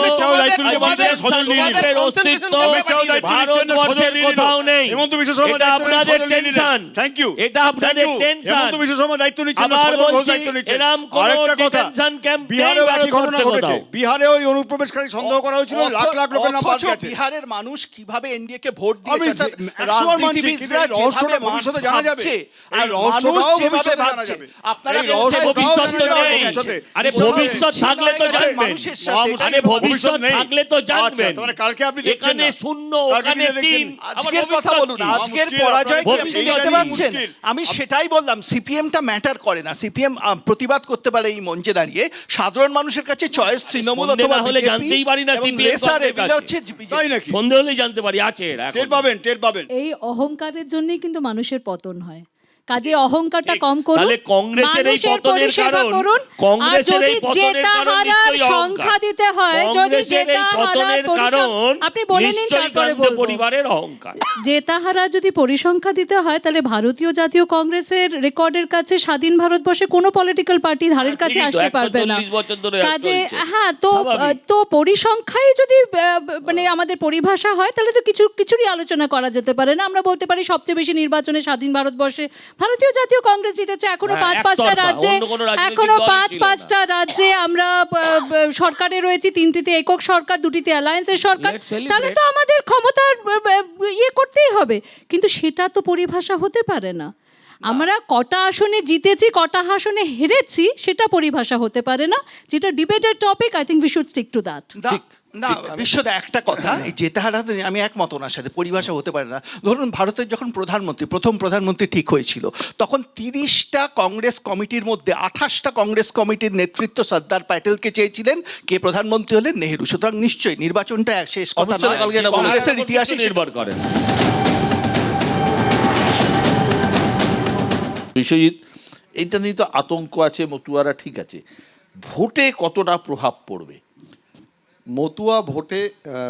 ভারতবর্ষের কোথাও নেই। এটা আপনাদের টেনশন, এটা আপনাদের টেনশন। আবার বলছি, এরকম কোনো ডিটেনশন ক্যাম্প নেই ভারতবর্ষে কোথাও। বিহারে ওই অনুপ্রবেশকারী সন্দেহ করা হয়েছিল, লাখ লাখ লোকের নাম বাদ গেছে। বিহারের মানুষ কিভাবে এনডিএ কে ভোট আমি দিয়েছে, একশোবার মানছি, কিন্তু এই রহস্যটা ভবিষ্যতে জানা যাবে। আর রহস্যটাও মানুষ যেভাবে ভবিষ্যতে জানা ভাবছে যাবে। আপনারা এই রহস্যটাও ভবিষ্যৎ তো জানা যাবে নেই। ভবিষ্যতে। আরে ভবিষ্যৎ থাকলে তো জানবেন। আরে ভবিষ্যৎ নেই। থাকলে তো জানবেন। আচ্ছা, তাহলে কালকে আপনি দেখছেন এখানে না। শূন্য, কালকে ওখানে কি দেখছেন? 3। আজকের কথা বলুন, আজকের মুশকিল, পরাজয় কি আপনারা আপনি ভবিষ্যৎ দেখতে কি? পাচ্ছেন? মুশকিল। আমি সেটাই বললাম, সিপিএমটা ম্যাটার করে না। সিপিএম প্রতিবাদ করতে পারে এই মঞ্চে দাঁড়িয়ে, সাধারণ মানুষের কাছে চয়েস তৃণমূল সন্ধ্যে অথবা না হলে বিজেপি জানতেই পারি না এবং CPM লেসার কংগ্রেস এভিলে আছে। হচ্ছে তাই নাকি? সন্ধে হলেই জানতে পারি আছে এরা এখন। টের পাবেন, টের পাবেন। এই অহংকারের জন্যই কিন্তু মানুষের পতন হয়। কাজে অহংকারটা ঠিক। কম করুন, তাহলে কংগ্রেসের এই মানুষের পতনের পরিষেবা কারণ- করুন। আর কংগ্রেসের যদি এই পতনের জেতা কারণ হারার নিশ্চয়ই অহংকার। সংখ্যা দিতে হয়, যদি কংগ্রেসের এই জেতা হারার পতনের কারণ আপনি বলে নিন, নিশ্চয়ই তারপরে গান্ধী বলবো। পরিবারের অহংকার। জেতাহারা যদি পরিসংখ্যা দিতে হয়, তাহলে ভারতীয় জাতীয় কংগ্রেসের রেকর্ডের কাছে স্বাধীন ভারতবর্ষে কোনো পলিটিক্যাল পার্টি ধারের কাছে ঠিকই তো, আসতে পারবে না। 140 বছর ধরে কাজে চলছে। হ্যাঁ, তো স্বাভাবিক। তো পরিসংখ্যাই যদি মানে আমাদের পরিভাষা হয়, তাহলে তো কিছুরই আলোচনা করা যেতে পারে না। আমরা বলতে পারি সবচেয়ে বেশি নির্বাচনে স্বাধীন ভারতবর্ষে ভারতীয় জাতীয় কংগ্রেস জিতেছে। এখনো হ্যাঁ, 5-5টা একতরফা, রাজ্যে, অন্য কোনো রাজনৈতিক এখনো দলই ছিল না। 5-5টা রাজ্যে আমরা সরকারে রয়েছি, 3টিতে একক সরকার, 2টিতে অ্যালায়েন্সের সরকার। Let's celebrate. তাহলে তো আমাদের ক্ষমতার ইয়ে করতেই হবে, কিন্তু সেটা তো পরিভাষা হতে পারে না। আমরা কটা আসনে জিতেছি, কটা আসনে হেরেছি, সেটা পরিভাষা হতে পারে না। যেটা ডিবেটের topic, I think we should stick to that. না বিশ্বদা একটা কথা, এই জেতাহারা আমি একমত ওনার সাথে, পরিভাষা হতে পারে না। ধরুন ভারতের যখন প্রথম প্রধানমন্ত্রী ঠিক হয়েছিল, তখন 30টা কংগ্রেস কমিটির মধ্যে 28টা কংগ্রেস কমিটির নেতৃত্ব সর্দার প্যাটেলকে চেয়েছিলেন, কে প্রধানমন্ত্রী হলেন? নেহেরু। সুতরাং নিশ্চয়ই নির্বাচনটা শেষ কথা অমিত শাহ নয়, কালকে এটা বলেছেন। কংগ্রেসের ইতিহাসে নির্ভর করে। বিশ্বজিৎ, এইটা নিয়ে তো আতঙ্ক আছে, মতুয়ারা ঠিক আছে, ভোটে কতটা প্রভাব পড়বে? মতুয়া ভোটে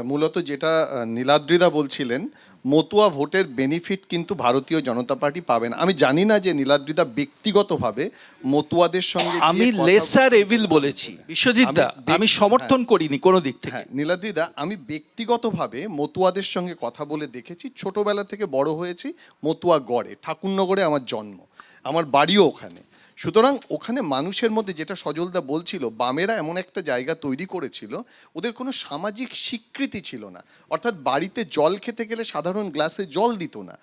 মূলত যেটা নীলাদ্রিদা বলছিলেন, মতুয়া ভোটের বেনিফিট কিন্তু ভারতীয় জনতা পার্টি পাবে না। আমি জানি না যে নীলাদ্রিদা ব্যক্তিগতভাবে মতুয়াদের সঙ্গে গিয়ে আমি কথা- লেসার এভিল বলেছি বিশ্বজিৎ দা, আমি সমর্থন করিনি কোনো দিক থেকে। হ্যাঁ, নীলাদ্রিদা, আমি ব্যক্তিগতভাবে মতুয়াদের সঙ্গে কথা বলে দেখেছি। ছোটবেলা থেকে বড় হয়েছি মতুয়া গড়ে, ঠাকুরনগরে আমার জন্ম, আমার বাড়িও ওখানে। সুতরাং ওখানে মানুষের মধ্যে, যেটা সজলদা বলছিল, বামেরা এমন একটা জায়গা তৈরি করেছিল, ওদের কোনো সামাজিক স্বীকৃতি ছিল না। অর্থাৎ বাড়িতে জল খেতে গেলে সাধারণ গ্লাসে জল দিত না।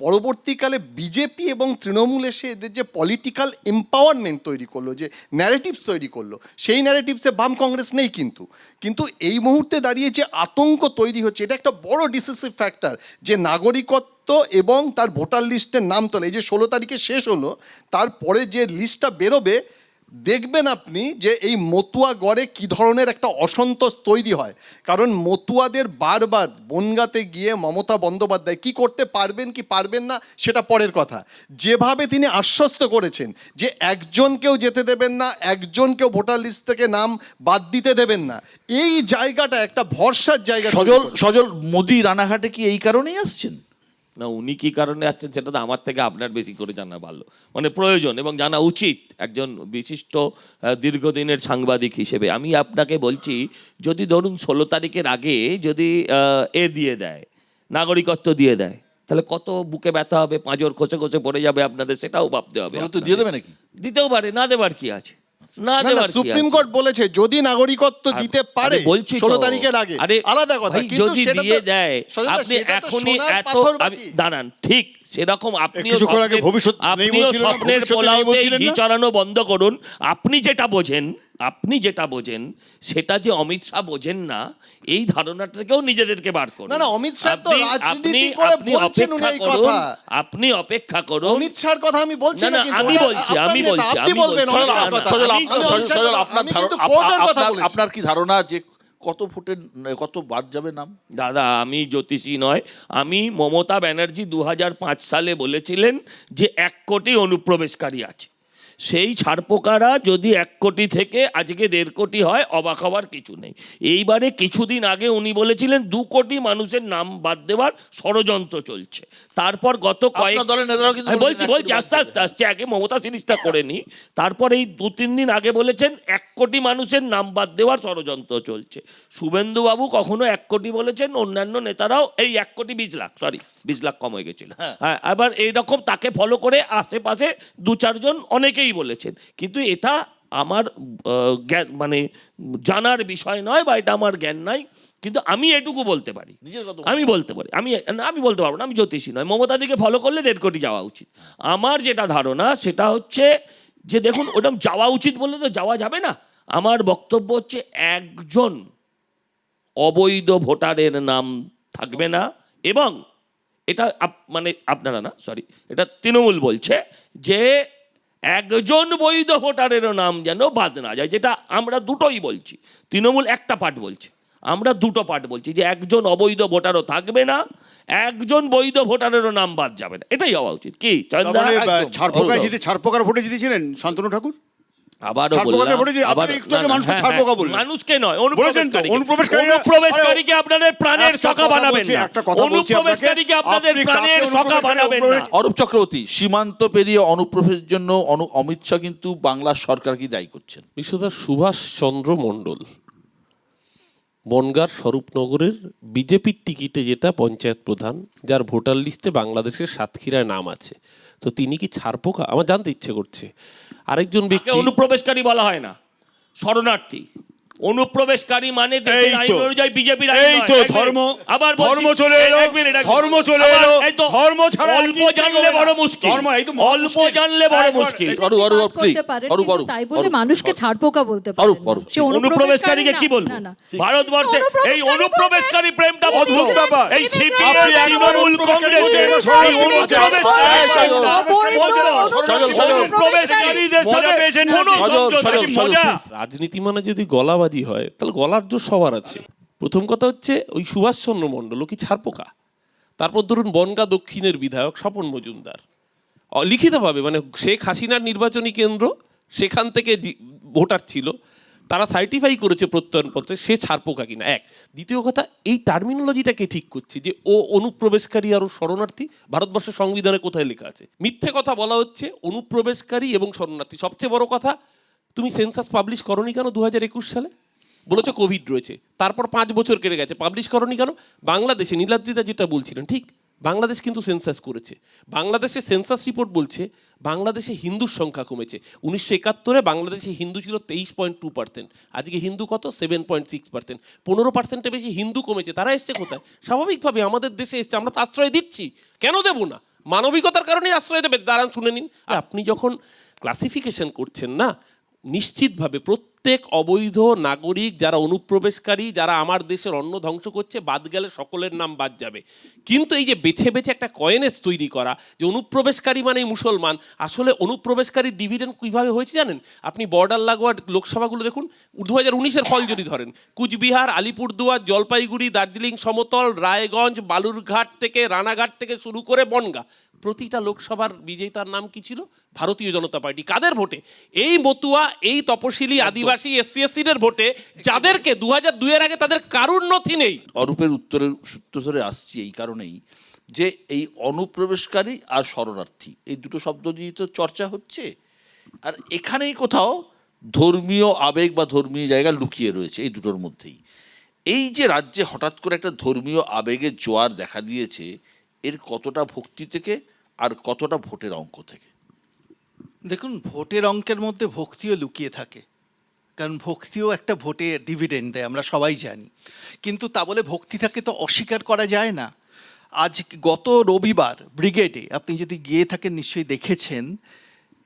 পরবর্তীকালে বিজেপি এবং তৃণমূল এসে এদের যে পলিটিক্যাল এম্পাওয়ারমেন্ট তৈরি করলো, যে ন্যারেটিভস তৈরি করলো, সেই ন্যারেটিভসে বাম কংগ্রেস নেই। কিন্তু এই মুহূর্তে দাঁড়িয়ে যে আতঙ্ক তৈরি হচ্ছে, এটা একটা বড় ডিসিসিভ ফ্যাক্টর, যে নাগরিকত্ব এবং তার ভোটার লিস্টের নাম তোলা। এই যে 16 তারিখে শেষ হলো, তারপরে যে লিস্টটা বেরোবে, দেখবেন আপনি যে এই মতুয়া গড়ে কি ধরনের একটা অসন্তোষ তৈরি হয়। কারণ মতুয়াদের বারবার বনগাঁতে গিয়ে মমতা বন্দ্যোপাধ্যায় কি করতে পারবেন কি পারবেন না সেটা পরের কথা, যেভাবে তিনি আশ্বস্ত করেছেন যে একজনকেও যেতে দেবেন না, একজনকেও ভোটার লিস্ট থেকে নাম বাদ দিতে দেবেন না, এই জায়গাটা একটা ভরসার জায়গা। সজল, মোদি রানাঘাটে কি এই কারণেই আসছেন? না, উনি কি কারণে আসছেন সেটা তো আমার থেকে আপনার বেশি করে জানা ভালো, মানে প্রয়োজন এবং জানা উচিত একজন বিশিষ্ট দীর্ঘদিনের সাংবাদিক হিসেবে। আমি আপনাকে বলছি, যদি ধরুন 16 তারিখের আগে যদি দিয়ে দেয়, নাগরিকত্ব দিয়ে দেয়, তাহলে কত বুকে ব্যথা হবে, পাঁজর খসে খসে পড়ে যাবে আপনাদের, সেটাও ভাবতে হবে। তো দিয়ে দেবে নাকি? দিতেও পারে, না দেবার কি আছে, না দেবার কি সুপ্রিম আছে? কোর্ট বলেছে যদি নাগরিকত্ব দিতে পারে বলছি 16 তারিখের আগে, আলাদা কথা। ভাই, কিন্তু যদি সেটা দিয়ে তো- দেয়, সজলদা, আপনি সেটা তো এখনই সোনার এত পাথর আমি বাকি। দাঁড়ান, ঠিক সেরকম আপনিও কিছুক্ষণ আগে ভবিষ্যৎ নেই আপনিও বলছিলেন না, স্বপ্নের ভবিষ্যতে নেই পোলাওতে বলছিলেন ঘি না? চড়ানো বন্ধ করুন। আপনি যেটা বোঝেন সেটা যে অমিত শাহ বোঝেন না, এই ধারণাটা থেকেও নিজেদেরকে বার করুন। না, অমিত শাহ তো আপনি- রাজনীতি আপনি- করে আপনি বলছেন উনি এই অপেক্ষা করুন, কথা। আপনি অপেক্ষা করুন। অমিত শাহর কথা আমি বলছি না, না, না, কিন্তু আমি ওটা বলছি, আপনার আমি নেতা, বলছি, আপনি আমি বলবেন বলছি। অমিত শাহর সজল, কথা। সজল, আমি আপনার- অমিত শাহর কথা- আপনার আমি ধারণা- কিন্তু কোর্টের কথা আপনার- বলেছি। আপনার কি ধারণা যে কত ভোটের কত বাদ যাবে নাম? দাদা, আমি জ্যোতিষী নয়। আমি মমতা ব্যানার্জি 2005 সালে বলেছিলেন যে 1 কোটি অনুপ্রবেশকারী আছে। সেই ছারপোকারা যদি 1 কোটি থেকে আজকে 1.5 কোটি হয়, অবাক হওয়ার কিছু নেই। এইবারে কিছুদিন আগে উনি বলেছিলেন 2 কোটি মানুষের নাম বাদ দেওয়ার ষড়যন্ত্র চলছে। তারপর গত কয়েক আপনার দলের নেতারাও কিন্তু আমি বলছেন বলছি আস্তে আস্তে আসছে, আগে মমতা সিরিজটা করে নি, তারপর এই 2-3 দিন আগে বলেছেন 1 কোটি মানুষের নাম বাদ দেওয়ার ষড়যন্ত্র চলছে। শুভেন্দুবাবু কখনো 1 কোটি বলেছেন, অন্যান্য নেতারাও এই 1 কোটি 20 লাখ, সরি 20 লাখ কম হয়ে গেছিল। হ্যাঁ, আবার এইরকম তাকে ফলো করে আশেপাশে 2-4 জন অনেকেই বলেছেন। কিন্তু এটা আমার মানে জানার বিষয় নয় বা এটা আমার জ্ঞান নাই, কিন্তু আমি এটুকু বলতে পারি, নিজের কথা আমি বলতে পারি, আমি বলতে পারবো না, আমি জ্যোতিষী নয়। মমতাদিকে ফলো করলে 1.5 কোটি যাওয়া উচিত। আমার যেটা ধারণা সেটা হচ্ছে যে দেখুন, ওরকম যাওয়া উচিত বললে তো যাওয়া যাবে না। আমার বক্তব্য হচ্ছে একজন অবৈধ ভোটারের নাম থাকবে না, এবং এটা মানে আপনারা না, সরি, এটা তৃণমূল বলছে যে একজন বৈধ ভোটারেরও নাম যেন বাদ না যায়, যেটা আমরা দুটোই বলছি। তৃণমূল একটা পার্ট বলছে, আমরা দুটো পার্ট বলছি, যে একজন অবৈধ ভোটারও থাকবে না, একজন বৈধ ভোটারেরও নাম বাদ যাবে না, এটাই হওয়া উচিত। কি চন্দা? ছাড়পোকার ভোটে জিতেছিলেন শান্তনু ঠাকুর? আবারও ছাড়পোকাতে ভোটে বললাম, আপনি একটু আগে মানুষকে ছাড়পোকা বললেন। মানুষকে নয়, বলেছেন তো, অনুপ্রবেশকারীকে আপনাদের প্রাণের একটা সখা কথা বানাবেন বলছি, না। একটা কথা বলছি আপনাকে, অনুপ্রবেশকারীকে আপনাদের আপনি প্রাণের কাকে সখা বানাবেন না। অরূপ চক্রবর্তী, সীমান্ত পেরিয়ে অনুপ্রবেশের জন্য অমিত শাহ কিন্তু বাংলার সরকারকে দায়ী করছেন। বিশ্বদা সুভাষ চন্দ্র মণ্ডল বনগাঁর স্বরূপনগরের বিজেপির টিকিটে যেটা পঞ্চায়েত প্রধান, যার ভোটার লিস্টে বাংলাদেশের সাতক্ষীরায় নাম আছে, তো তিনি কি ছাড়পোকা? আমার জানতে ইচ্ছে করছে। আরেকজন ব্যক্তি, অনুপ্রবেশকারী বলা হয় না, শরণার্থী। অনুপ্রবেশকারী মানে দেশের আইন অনুযায়ী বিজেপির আইন এই নয়। তো এক মিনিট। ধর্ম, আবার ধর্ম চলে এলো, ধর্ম চলে এলো, ধর্ম ছাড়া অল্প জানলে বড় মুশকিল, অল্প জানলে বড় মুশকিল। তাই বলে মানুষকে ছাড়পোকা বলতে পারে অরূপ, না। অরূপ। সে অনুপ্রবেশকারীকে কি বলবো? না, না। ভারতবর্ষে এই অনুপ্রবেশকারী প্রেমটা বন্ধ। অদ্ভুত ব্যাপার। এই সিপিএম, আপনি একবার তৃণমূল, কংগ্রেস, অনুপ্রবেশকারী এই অনুপ্রবেশকারীদের সাথে কোনো সংযোগ নেই। মজা। রাজনীতি মানে যদি গলাবাজি হয়, তাহলে গলার জোর সবার আছে। প্রথম কথা হচ্ছে ওই সুভাষচন্দ্র মণ্ডলও কি ছাড়পোকা? তারপর ধরুন বনগাঁ দক্ষিণের বিধায়ক স্বপন মজুমদার লিখিতভাবে, মানে শেখ হাসিনার নির্বাচনী কেন্দ্র, সেখান থেকে ভোটার ছিল, তারা সার্টিফাই করেছে প্রত্যয়নপত্রে, সে ছাড়পোকা কিনা। এক, দ্বিতীয় কথা, এই টার্মিনোলজিটাকে ঠিক করছে যে ও অনুপ্রবেশকারী আর ও শরণার্থী। ভারতবর্ষের সংবিধানে কোথায় লেখা আছে? মিথ্যে কথা বলা হচ্ছে অনুপ্রবেশকারী এবং শরণার্থী। সবচেয়ে বড় কথা, তুমি সেন্সাস পাবলিশ করনি কেন 2021 সালে? বলেছো কোভিড রয়েছে, তারপর 5 বছর কেটে গেছে, পাবলিশ করনি কেন? বাংলাদেশে নীলাদ্রিতা যেটা বলছিলেন ঠিক, বাংলাদেশ কিন্তু সেন্সাস করেছে। বাংলাদেশে সেন্সাস রিপোর্ট বলছে বাংলাদেশে হিন্দুর সংখ্যা কমেছে। 1971-এ বাংলাদেশে হিন্দু ছিল 23.2%, আজকে হিন্দু কত? 7.6%। 15% বেশি হিন্দু কমেছে। তারা এসছে কোথায়? স্বাভাবিকভাবে আমাদের দেশে এসছে, আমরা তো আশ্রয় দিচ্ছি, কেন দেব না? মানবিকতার কারণে আশ্রয় দেবে। দাঁড়ান শুনে নিন, আপনি যখন ক্লাসিফিকেশন করছেন না, নিশ্চিতভাবে প্রত্যেক অবৈধ নাগরিক যারা অনুপ্রবেশকারী, যারা আমার দেশের অন্ন ধ্বংস করছে, বাদ গেলে সকলের নাম বাদ যাবে। কিন্তু এই যে বেছে বেছে একটা কয়েনেজ তৈরি করা যে অনুপ্রবেশকারী মানেই মুসলমান, আসলে অনুপ্রবেশকারীর ডিভিডেন্ড কীভাবে হয়েছে জানেন? আপনি বর্ডার লাগোয়া লোকসভাগুলো দেখুন, 2019-এর ফল যদি ধরেন, কুচবিহার, আলিপুরদুয়ার, জলপাইগুড়ি, দার্জিলিং সমতল, রায়গঞ্জ, বালুরঘাট থেকে রানাঘাট থেকে শুরু করে বনগাঁ, প্রতিটা লোকসভার বিজেতার নাম কি ছিল? ভারতীয় জনতা পার্টি। কাদের ভোটে? এই মতুয়া, এই তপশিলি, আদিবাসী, SC/ST-দের ভোটে, যাদেরকে 2002-এর আগে তাদের কারুর নথি নেই। অরূপের সূত্র ধরে আসছি এই কারণেই যে এই অনুপ্রবেশকারী আর শরণার্থী এই দুটো শব্দ দিয়ে তো চর্চা হচ্ছে, আর এখানেই কোথাও ধর্মীয় আবেগ বা ধর্মীয় জায়গা লুকিয়ে রয়েছে এই দুটোর মধ্যেই। এই যে রাজ্যে হঠাৎ করে একটা ধর্মীয় আবেগের জোয়ার দেখা দিয়েছে, এর কতটা ভক্তি থেকে আর কতটা ভোটের অঙ্ক থেকে? দেখুন, ভোটের অঙ্কের মধ্যে ভক্তিও লুকিয়ে থাকে, কারণ ভক্তিও একটা ভোটে ডিভিডেন্ড দেয়, আমরা সবাই জানি। কিন্তু তা বলে ভক্তিটাকে তো অস্বীকার করা যায় না। আজ গত রবিবার ব্রিগেডে আপনি যদি গিয়ে থাকেন নিশ্চয়ই দেখেছেন,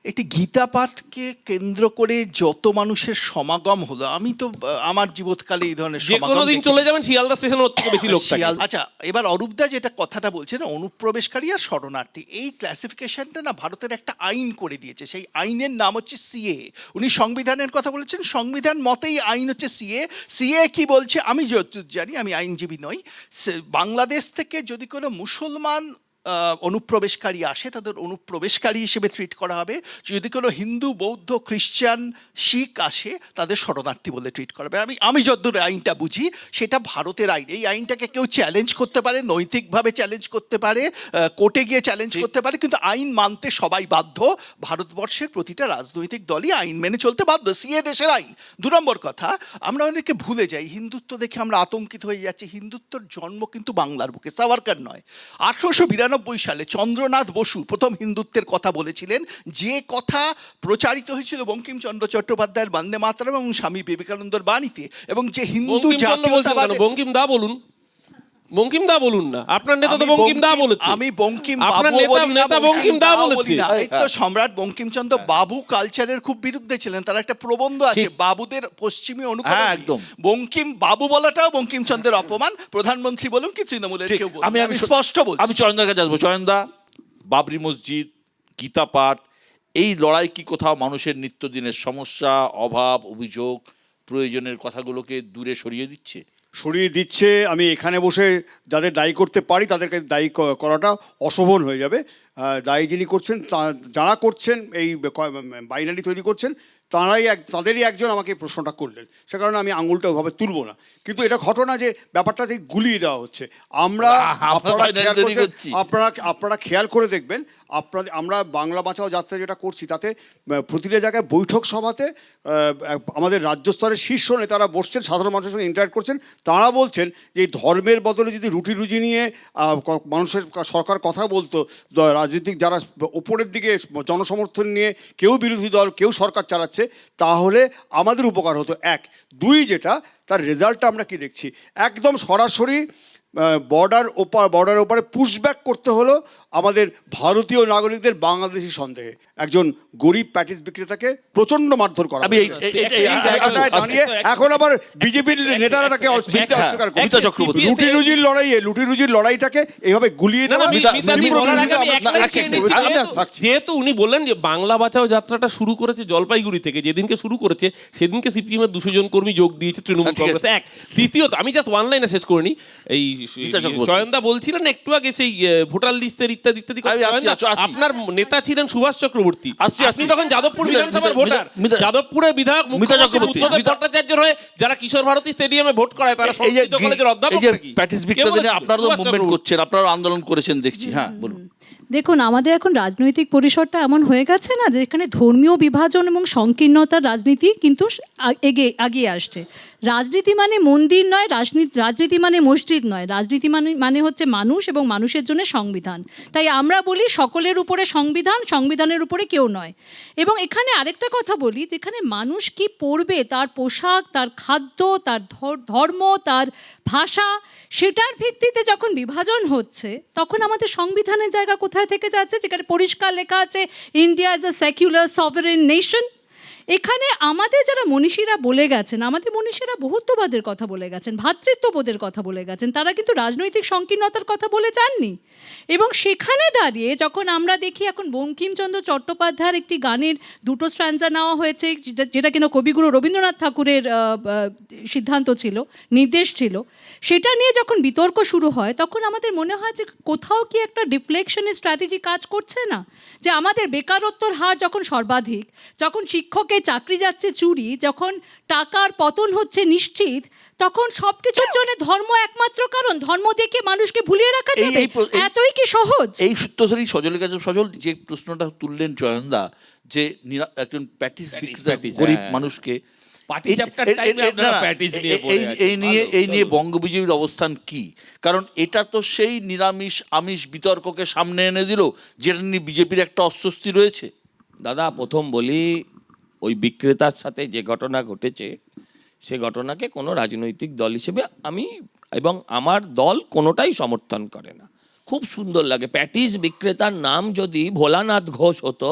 একটি গীতা পাঠকে কেন্দ্র করে যত মানুষের সমাগম হলো, আমি তো আমার জীবৎকালে এই ধরনের যে কোনো দিন চলে যাবেন শিয়ালদা স্টেশনে, ওর থেকে বেশি লোক থাকে। আচ্ছা, এবার অরূপদা যেটা কথাটা বলছেন অনুপ্রবেশকারী আর শরণার্থী, এই ক্লাসিফিকেশনটা না ভারতের একটা আইন করে দিয়েছে। সেই আইনের নাম হচ্ছে সিএ। উনি সংবিধানের কথা বলেছেন, সংবিধান মতেই আইন হচ্ছে সিএ। সিএ কি বলছে আমি যতদূর জানি, আমি আইনজীবী নই, বাংলাদেশ থেকে যদি কোনো মুসলমান অনুপ্রবেশকারী আসে তাদের অনুপ্রবেশকারী হিসেবে ট্রিট করা হবে। যদি কোনো হিন্দু, বৌদ্ধ, খ্রিস্টান, শিখ আসে তাদের শরণার্থী বলে ট্রিট করা হবে। আমি যতদূর আইনটা বুঝি সেটা ভারতের আইন। এই আইনটাকে কেউ চ্যালেঞ্জ করতে পারে, নৈতিকভাবে চ্যালেঞ্জ করতে পারে, কোর্টে গিয়ে চ্যালেঞ্জ করতে পারে, কিন্তু আইন মানতে সবাই বাধ্য। ভারতবর্ষের প্রতিটা রাজনৈতিক দলই আইন মেনে চলতে বাধ্য। সিএ দেশের আইন। 2 নম্বর কথা, আমরা অনেকে ভুলে যাই, হিন্দুত্ব দেখে আমরা আতঙ্কিত হয়ে যাচ্ছি। হিন্দুত্বর জন্ম কিন্তু বাংলার বুকে, সাভারকার নয়। 1892 সালে চন্দ্রনাথ বসু প্রথম হিন্দুত্বের কথা বলেছিলেন, যে কথা প্রচারিত হয়েছিল বঙ্কিমচন্দ্র চট্টোপাধ্যায়ের বন্দে মাতরম এবং স্বামী বিবেকানন্দর বাণীতে, এবং যে হিন্দু জাতীয়তাবাদ। বঙ্কিম দা বলুন, বঙ্কিম দা বলুন না, আপনার নেতা তো বঙ্কিম দা বলেছে। আমি বঙ্কিম আপনার বাবু বলি না, নেতা বঙ্কিম দা বলেছে। এই তো সম্রাট বঙ্কিমচন্দ্র বাবু কালচারের খুব বিরুদ্ধে ছিলেন, তার একটা প্রবন্ধ আছে বাবুদের পশ্চিমী অনুকরণ। একদম। বঙ্কিম বাবু বলাটাও বঙ্কিমচন্দ্রের অপমান, প্রধানমন্ত্রী বলুন কি তৃণমূলের কেউ বলুন। আমি স্পষ্ট বলছি। আমি চয়নদার কাছে আসবো। চয়নদা, বাবরি মসজিদ, গীতা পাঠ, এই লড়াই কি কোথাও মানুষের নিত্যদিনের সমস্যা, অভাব, অভিযোগ, প্রয়োজনের কথাগুলোকে দূরে সরিয়ে দিচ্ছে? সরিয়ে দিচ্ছে। আমি এখানে বসে যাদের দায়ী করতে পারি তাদেরকে দায়ী করাটা অশোভন হয়ে যাবে। দায়ী যিনি করছেন, যারা করছেন এই বাইনারি তৈরি করছেন, তাদেরই একজন আমাকে প্রশ্নটা করলেন, সে কারণে আমি আঙুলটা ওভাবে তুলবো না। কিন্তু এটা ঘটনা যে ব্যাপারটা যে গুলিয়ে দেওয়া হচ্ছে। আপনারা খেয়াল করে দেখবেন, আমরা বাংলা বাঁচাও যাত্রা যেটা করছি তাতে প্রতিটা জায়গায় বৈঠক সভাতে আমাদের রাজ্য স্তরের শীর্ষ নেতারা বসছেন, সাধারণ মানুষের সঙ্গে ইন্টারাক্ট করছেন। তারা বলছেন যে এই ধর্মের বদলে যদি রুটি রুজি নিয়ে মানুষের সরকার কথা বলতো, রাজনৈতিক যারা ওপরের দিকে জনসমর্থন নিয়ে কেউ বিরোধী দল কেউ সরকার চালাচ্ছে, তাহলে আমাদের উপকার হতো। এক, দুই, যেটা তার রেজাল্টটা আমরা কি দেখছি, একদম সরাসরি বর্ডার ওপারে পুশব্যাক করতে হলো আমাদের ভারতীয় নাগরিকদের বাংলাদেশি সন্দেহে। একজন গরিব প্যাটিস বিক্রেতাকে প্রচন্ড মারধর করা দাঁড়িয়ে এখন আবার বিজেপির নেতারা তাকে অস্বীকার করছে। লুটি রুজির লড়াইটাকে এইভাবে গুলিয়ে দেওয়া। যেহেতু উনি বললেন যে বাংলা বাঁচাও যাত্রাটা শুরু করেছে জলপাইগুড়ি থেকে, যেদিনকে শুরু করেছে সেদিনকে সিপিএম এর 200 জন কর্মী যোগ দিয়েছে তৃণমূল কংগ্রেস। এক, দ্বিতীয়ত আমি জাস্ট ওয়ান লাইনে শেষ করে নিই। এই চয়নদা বলছিলেন একটু আগে সেই ভোটার লিস্টের ইত্যাদি ইত্যাদি, আপনার নেতা ছিলেন সুভাষ চক্রবর্তী। আপনি তখন যাদবপুর বিধানসভার ভোটার, যাদবপুরের বিধায়ক ভট্টাচার্যের হয়ে যারা কিশোর ভারতী স্টেডিয়ামে ভোট করায় তারা সংস্কৃত কলেজের অধ্যাপক নাকি? প্যাটিস বিক্রেতা আপনারা তো মুভমেন্ট করছেন, আপনারা আন্দোলন করেছেন দেখছি। হ্যাঁ বলুন। দেখুন, আমাদের এখন রাজনৈতিক পরিসরটা এমন হয়ে গেছে না, যেখানে ধর্মীয় বিভাজন এবং সংকীর্ণতার রাজনীতি কিন্তু এগিয়ে আসছে। রাজনীতি মানে মন্দির নয়, রাজনীতি মানে মসজিদ নয়, রাজনীতি মানে হচ্ছে মানুষ এবং মানুষের জন্য সংবিধান। তাই আমরা বলি সকলের উপরে সংবিধান, সংবিধানের উপরে কেউ নয়। এবং এখানে আরেকটা কথা বলি, যেখানে মানুষ কি পড়বে, তার পোশাক, তার খাদ্য, তার ধর্ম, তার ভাষা, সেটার ভিত্তিতে যখন বিভাজন হচ্ছে, তখন আমাদের সংবিধানের জায়গা কোথায় থেকে যাচ্ছে, যেখানে পরিষ্কার লেখা আছে India is a secular sovereign nation. এখানে আমাদের যারা মনীষীরা বলে গেছেন, আমাদের মনীষীরা বহুত্ববাদের কথা বলে গেছেন, ভ্রাতৃত্ববোধের কথা বলে গেছেন, তারা কিন্তু রাজনৈতিক সংকীর্ণতার কথা বলে যাননি। এবং সেখানে দাঁড়িয়ে যখন আমরা দেখি এখন বঙ্কিমচন্দ্র চট্টোপাধ্যায়ের একটি গানের 2টো স্ট্র্যান্জা নেওয়া হয়েছে, যেটা কিনা কবিগুরু রবীন্দ্রনাথ ঠাকুরের সিদ্ধান্ত ছিল, নির্দেশ ছিল, সেটা নিয়ে যখন বিতর্ক শুরু হয়, তখন আমাদের মনে হয় যে কোথাও কি একটা ডিফ্লেকশনের স্ট্র্যাটেজি কাজ করছে না। যে আমাদের বেকারত্বর হার যখন সর্বাধিক, যখন শিক্ষকের চাকরি যাচ্ছে চুরি, যখন টাকার পতন হচ্ছে নিশ্চিত, তখন সবকিছুর জন্য ধর্ম একমাত্র কারণ। ধর্ম দেখে মানুষকে ভুলিয়ে রাখা যাবে? এতই কি সহজ? এই সূত্র ধরেই সজলের কাছে সজল যে প্রশ্নটা তুললেন চয়নদা, যে একজন প্যাটিস গরিব মানুষকে, এই নিয়ে বঙ্গ বিজেপির অবস্থান কি? কারণ এটা তো সেই নিরামিষ আমিষ বিতর্ককে সামনে এনে দিল, যেটা নিয়ে বিজেপির একটা অস্বস্তি রয়েছে। দাদা, প্রথম বলি, ওই বিক্রেতার সাথে যে ঘটনা ঘটেছে, সে ঘটনাকে কোনো রাজনৈতিক দল হিসেবে আমি এবং আমার দল কোনোটাই সমর্থন করে না। খুব সুন্দর লাগে, প্যাটিস বিক্রেতার নাম যদি ভোলানাথ ঘোষ হতো,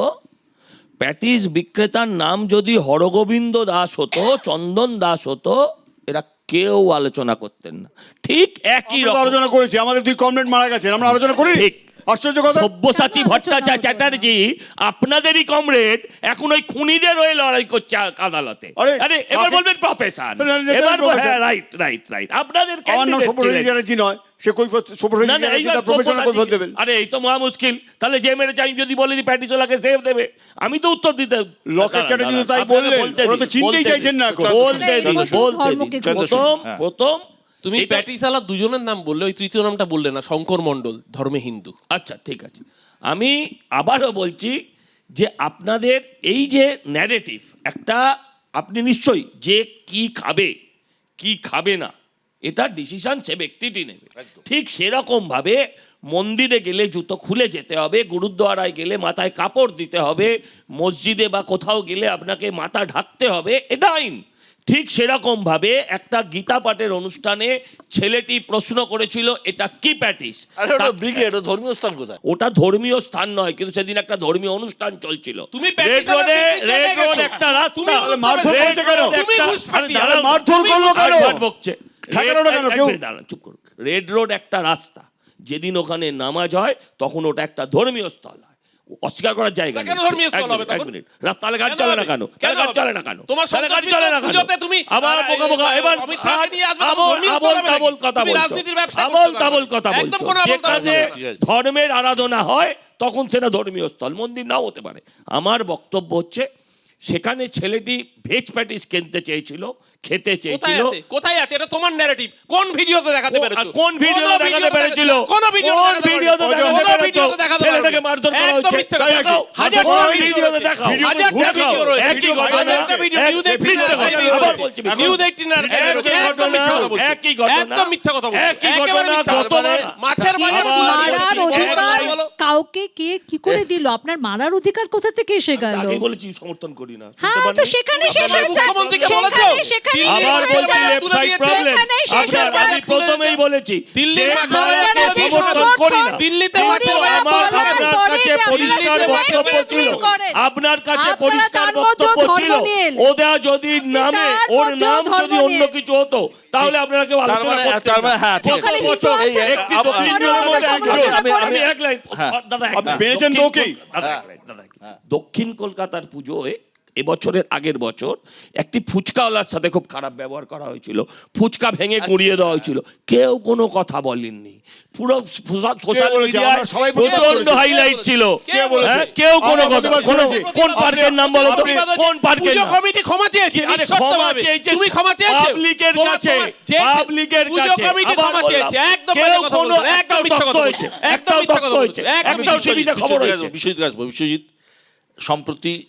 প্যাটিস বিক্রেতার নাম যদি হরগোবিন্দ দাস হতো, চন্দন দাস হতো, এরা কেউ আলোচনা করতেন না। ঠিক একই রকম আলোচনা করেছি, আমাদের 2 কমরেড মারা গেছেন, আমরা আলোচনা করি। ঠিক, আশ্চর্য কথা। সব্যসাচী ভট্টাচার্য চ্যাটার্জি আপনাদেরই কমরেড, এখন ওই খুনিদের হয়ে লড়াই করছে আদালতে। আরে এবার বলবেন প্রফেসর, এবার রাইট রাইট রাইট, আপনাদের আমার নাম সব্যসাচী চ্যাটার্জি নয়, সে কৈফিয়ত প্রফেশনাল কৈফিয়ত দেবেন। আরে এই তো মহা মুশকিল, তাহলে যে মেরেছে আমি যদি বলি প্যাটিসোলাকে সেভ দেবে, আমি তো উত্তর দিতে। লকেট চ্যাটার্জি তো তাই বললেন, ওরা তো চিনতেই চাইছেন না। প্রথম তুমি প্যাটিসালা দুজনের নাম বললে, ওই তৃতীয় নামটা বললে না, শঙ্কর মণ্ডল, ধর্মে হিন্দু। আচ্ছা ঠিক আছে, আমি আবারও বলছি যে আপনাদের এই যে ন্যারেটিভ একটা, আপনি নিশ্চয়ই যে কি খাবে কি খাবে না এটা ডিসিশন সে ব্যক্তিটি নেবে, ঠিক সেরকম ভাবে মন্দিরে গেলে জুতো খুলে যেতে হবে, গুরুদ্বারায় গেলে মাথায় কাপড় দিতে হবে, মসজিদে বা কোথাও গেলে আপনাকে মাথা ঢাকতে হবে, এটা আইন। ঠিক সেরকমভাবে একটা গীতা পাঠের অনুষ্ঠানে ছেলেটি প্রশ্ন করেছিল এটা কি প্যাটিস, আরে ওটা ব্রিগেড, ও ধর্মীয় স্থান কোথায়? ওটা ধর্মীয় স্থান নয়, কিন্তু সেদিন একটা ধর্মীয় অনুষ্ঠান চলছিল। তুমি রেড রোডে একটা রাস্তা, মারধর রেড করছে কেন? রোড তুমি একটা- ঘুষপেটি, আরে দাঁড়াও, মারধর করলো কেন? বারবার বকছে। ঠেকালো না কেন কেউ? দাঁড়ান, চুপ করুন। রেড রোড একটা রাস্তা, যেদিন ওখানে নামাজ হয় তখন ওটা একটা ধর্মীয় স্থল হয়, অস্বীকার করার জায়গা নেই। কেন ধর্মীয় স্থল হবে এক তখন? মিনিট, রাস্তায় গাড়ি কেন চলে না হবে? কেন? কেন গাড়ি হবে? চলে না কেন? তোমার তাহলে গাড়ি চলে না কেন? পুজোতে তুমি আবার বোকা বোকা, এবার অমিত শাহকে নিয়ে আসবে, তখন আবল ধর্মীয় স্থল হবে নাকি? তাবল কথা তুমি বলছো, রাজনীতির ব্যবসা আবল করছো না। তাবল কথা একদম বলছো। কোনো আবল তাবল যেখানে কথা ঠিক আছে। ধর্মের আরাধনা হয় তখন সেটা ধর্মীয় স্থল, মন্দির নাও হতে পারে। আমার বক্তব্য হচ্ছে সেখানে ছেলেটি ভেজ প্যাটিস কিনতে চেয়েছিল, খেতে কোথায় চেয়েছিল। আছে? কোথায় আছে? এটা তোমার ন্যারেটিভ। কোন ভিডিওতে দেখাতে পেরেছো? কোন ভিডিওতে দেখাতে পেরেছিল? কোন ভিডিওতে কোন দেখাতে ভিডিওতে পেরেছো? দেখাতে কোন পেরেছো? ভিডিওতে দেখাতে ছেলেটাকে পেরেছো? মারধর করা একদম হচ্ছে। মিথ্যে কথা। দেখাও। হাজারটা কোন ভিডিও ভিডিওতে রয়েছে। দেখাও। হাজারটা দেখাও। ভিডিও রয়েছে। একই ঘটনা। হাজারটা ভিডিও, এক- নিউজ মিথ্যে 18 কথা। লাইভে আবার রয়েছে। বলছি মিথ্যে নিউজ কথা। 18 লাইভে রয়েছে। একই একদম মিথ্যে কথা বলছো। একই ঘটনা। একদম মিথ্যে কথা বলছো। একই একেবারে ঘটনা মিথ্যে কথা গতবার। বলছো। মাছের বাজার আবার তুলে মারার দিয়েছো। অধিকার বলো। কাউকে কে কি করে দিল? আপনার মারার অধিকার কোথা থেকে এসে গেল? আগেই বলেছি সমর্থন করি না। হ্যাঁ, শুনতে তো পাননি? সেখানে শেষ আপনার হয়ে যায়। মুখ্যমন্ত্রীকে বলেছো? সেখানে আবার দিল্লির বলছি মাছের বাজার লেফট তুলে সাইড দিয়েছে। প্রবলেম। সেখানেই শেষ হয়ে আপনার আমি যায়। প্রথমেই বলেছি দিল্লির যে মাছের বাজার মায়াকে তুলে দিয়েছে। সমর্থন করি না। দিল্লিতে কিন্তু মাছের বাজার আমার তুলে দিয়েছে। আপনার কাছে পরিষ্কার বক্তব্য ছিল, আপনার কাছে আপনারা পরিষ্কার তার মধ্যেও বক্তব্য ধর্ম ছিল, নিয়ে এলেন। ওদের যদি নামে তার ওর মধ্যেও নাম ধর্ম যদি অন্য নিয়ে কিছু হতো তাহলে আপনারা কেউ আলোচনা মানে- করতেন তার মানে না। হ্যাঁ, ঠিক কত আছে। বছর ওখানে হিন্দু আছে, একটি আপ- দক্ষিণ ধর্মের কলকাতার মধ্যে একজন- সমালোচনা আমি করেন। এক লাইন, দাদা এক আপনি লাইন। পেরেছেন তো ওকেই? দাদা এক লাইন, দাদা এক লাইন। দক্ষিণ কলকাতার পুজোয় এবছরের আগের বছর একটি ফুচকাওয়ালার সাথে খুব খারাপ ব্যবহার করা হয়েছিল, ফুচকা ভেঙে গুঁড়িয়ে দেওয়া হয়েছিল, কেউ কোনো কথা বলেননি। পুরো সোশ্যাল বলেছে? মিডিয়ায় আমরা সবাই প্রচন্ড প্রতিবাদ করেছি। হাইলাইট ছিল। কে বলেছে? হ্যাঁ, কেউ কোনো আমরা কথা, প্রতিবাদ কোনো করেছি। কোন পার্কের নাম বলো তো? কোন পার্কের পুজো নাম? কমিটি ক্ষমা চেয়েছে। আরে নিঃশর্তভাবে। ক্ষমা চেয়েছে, তুমি ক্ষমা চেয়েছো? পাবলিকের তোমার- কাছে, তোমার চেয়েছে। পাবলিকের পুজো কাছে। কমিটি আবার ক্ষমা বললাম, চেয়েছে। একদম কেউ মিথ্যে কথা কোনো বলছো। একদম একটাও মিথ্যে তথ্য কথা হয়েছে, বলছো। একদম একটাও মিথ্যে তথ্য কথা হয়েছে, বলছো। একদম একটাও মিথ্যে টিভিতে খবর হয়েছে। বিশ্বজিৎ, সম্প্রতি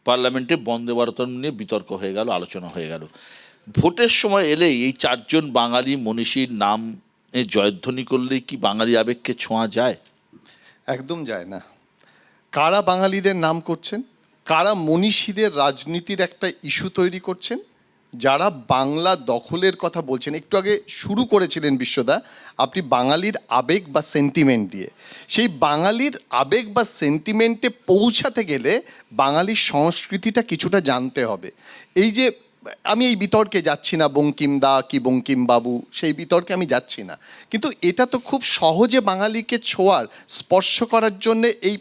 পার্লামেন্টে বন্দে ভারতম নিয়ে বিতর্ক হয়ে গেল, আলোচনা হয়ে গেল। ভোটের সময় এলেই এই চারজন বাঙালি মনীষীর নাম জয়ধ্বনি করলেই কি বাঙালি আবেগকে ছোঁয়া যায়? একদম যায় না। কারা বাঙালিদের নাম করছেন, কারা মনীষীদের রাজনীতির একটা ইস্যু তৈরি করছেন, যারা বাংলা দখলের কথা বলছেন। একটু আগে শুরু করেছিলেন বিশ্বদা আপনি বাঙালির আবেগ বা সেন্টিমেন্ট দিয়ে। সেই বাঙালির আবেগ বা সেন্টিমেন্টে পৌঁছাতে গেলে বাঙালির সংস্কৃতিটা কিছুটা জানতে হবে। এই যে আমি এই বিতর্কে যাচ্ছি না, বঙ্কিমদা কি বঙ্কিমবাবু, সেই বিতর্কে আমি যাচ্ছি না, কিন্তু এটা তো খুব সহজে বাঙালিকে ছোঁয়ার, স্পর্শ করার জন্যে এই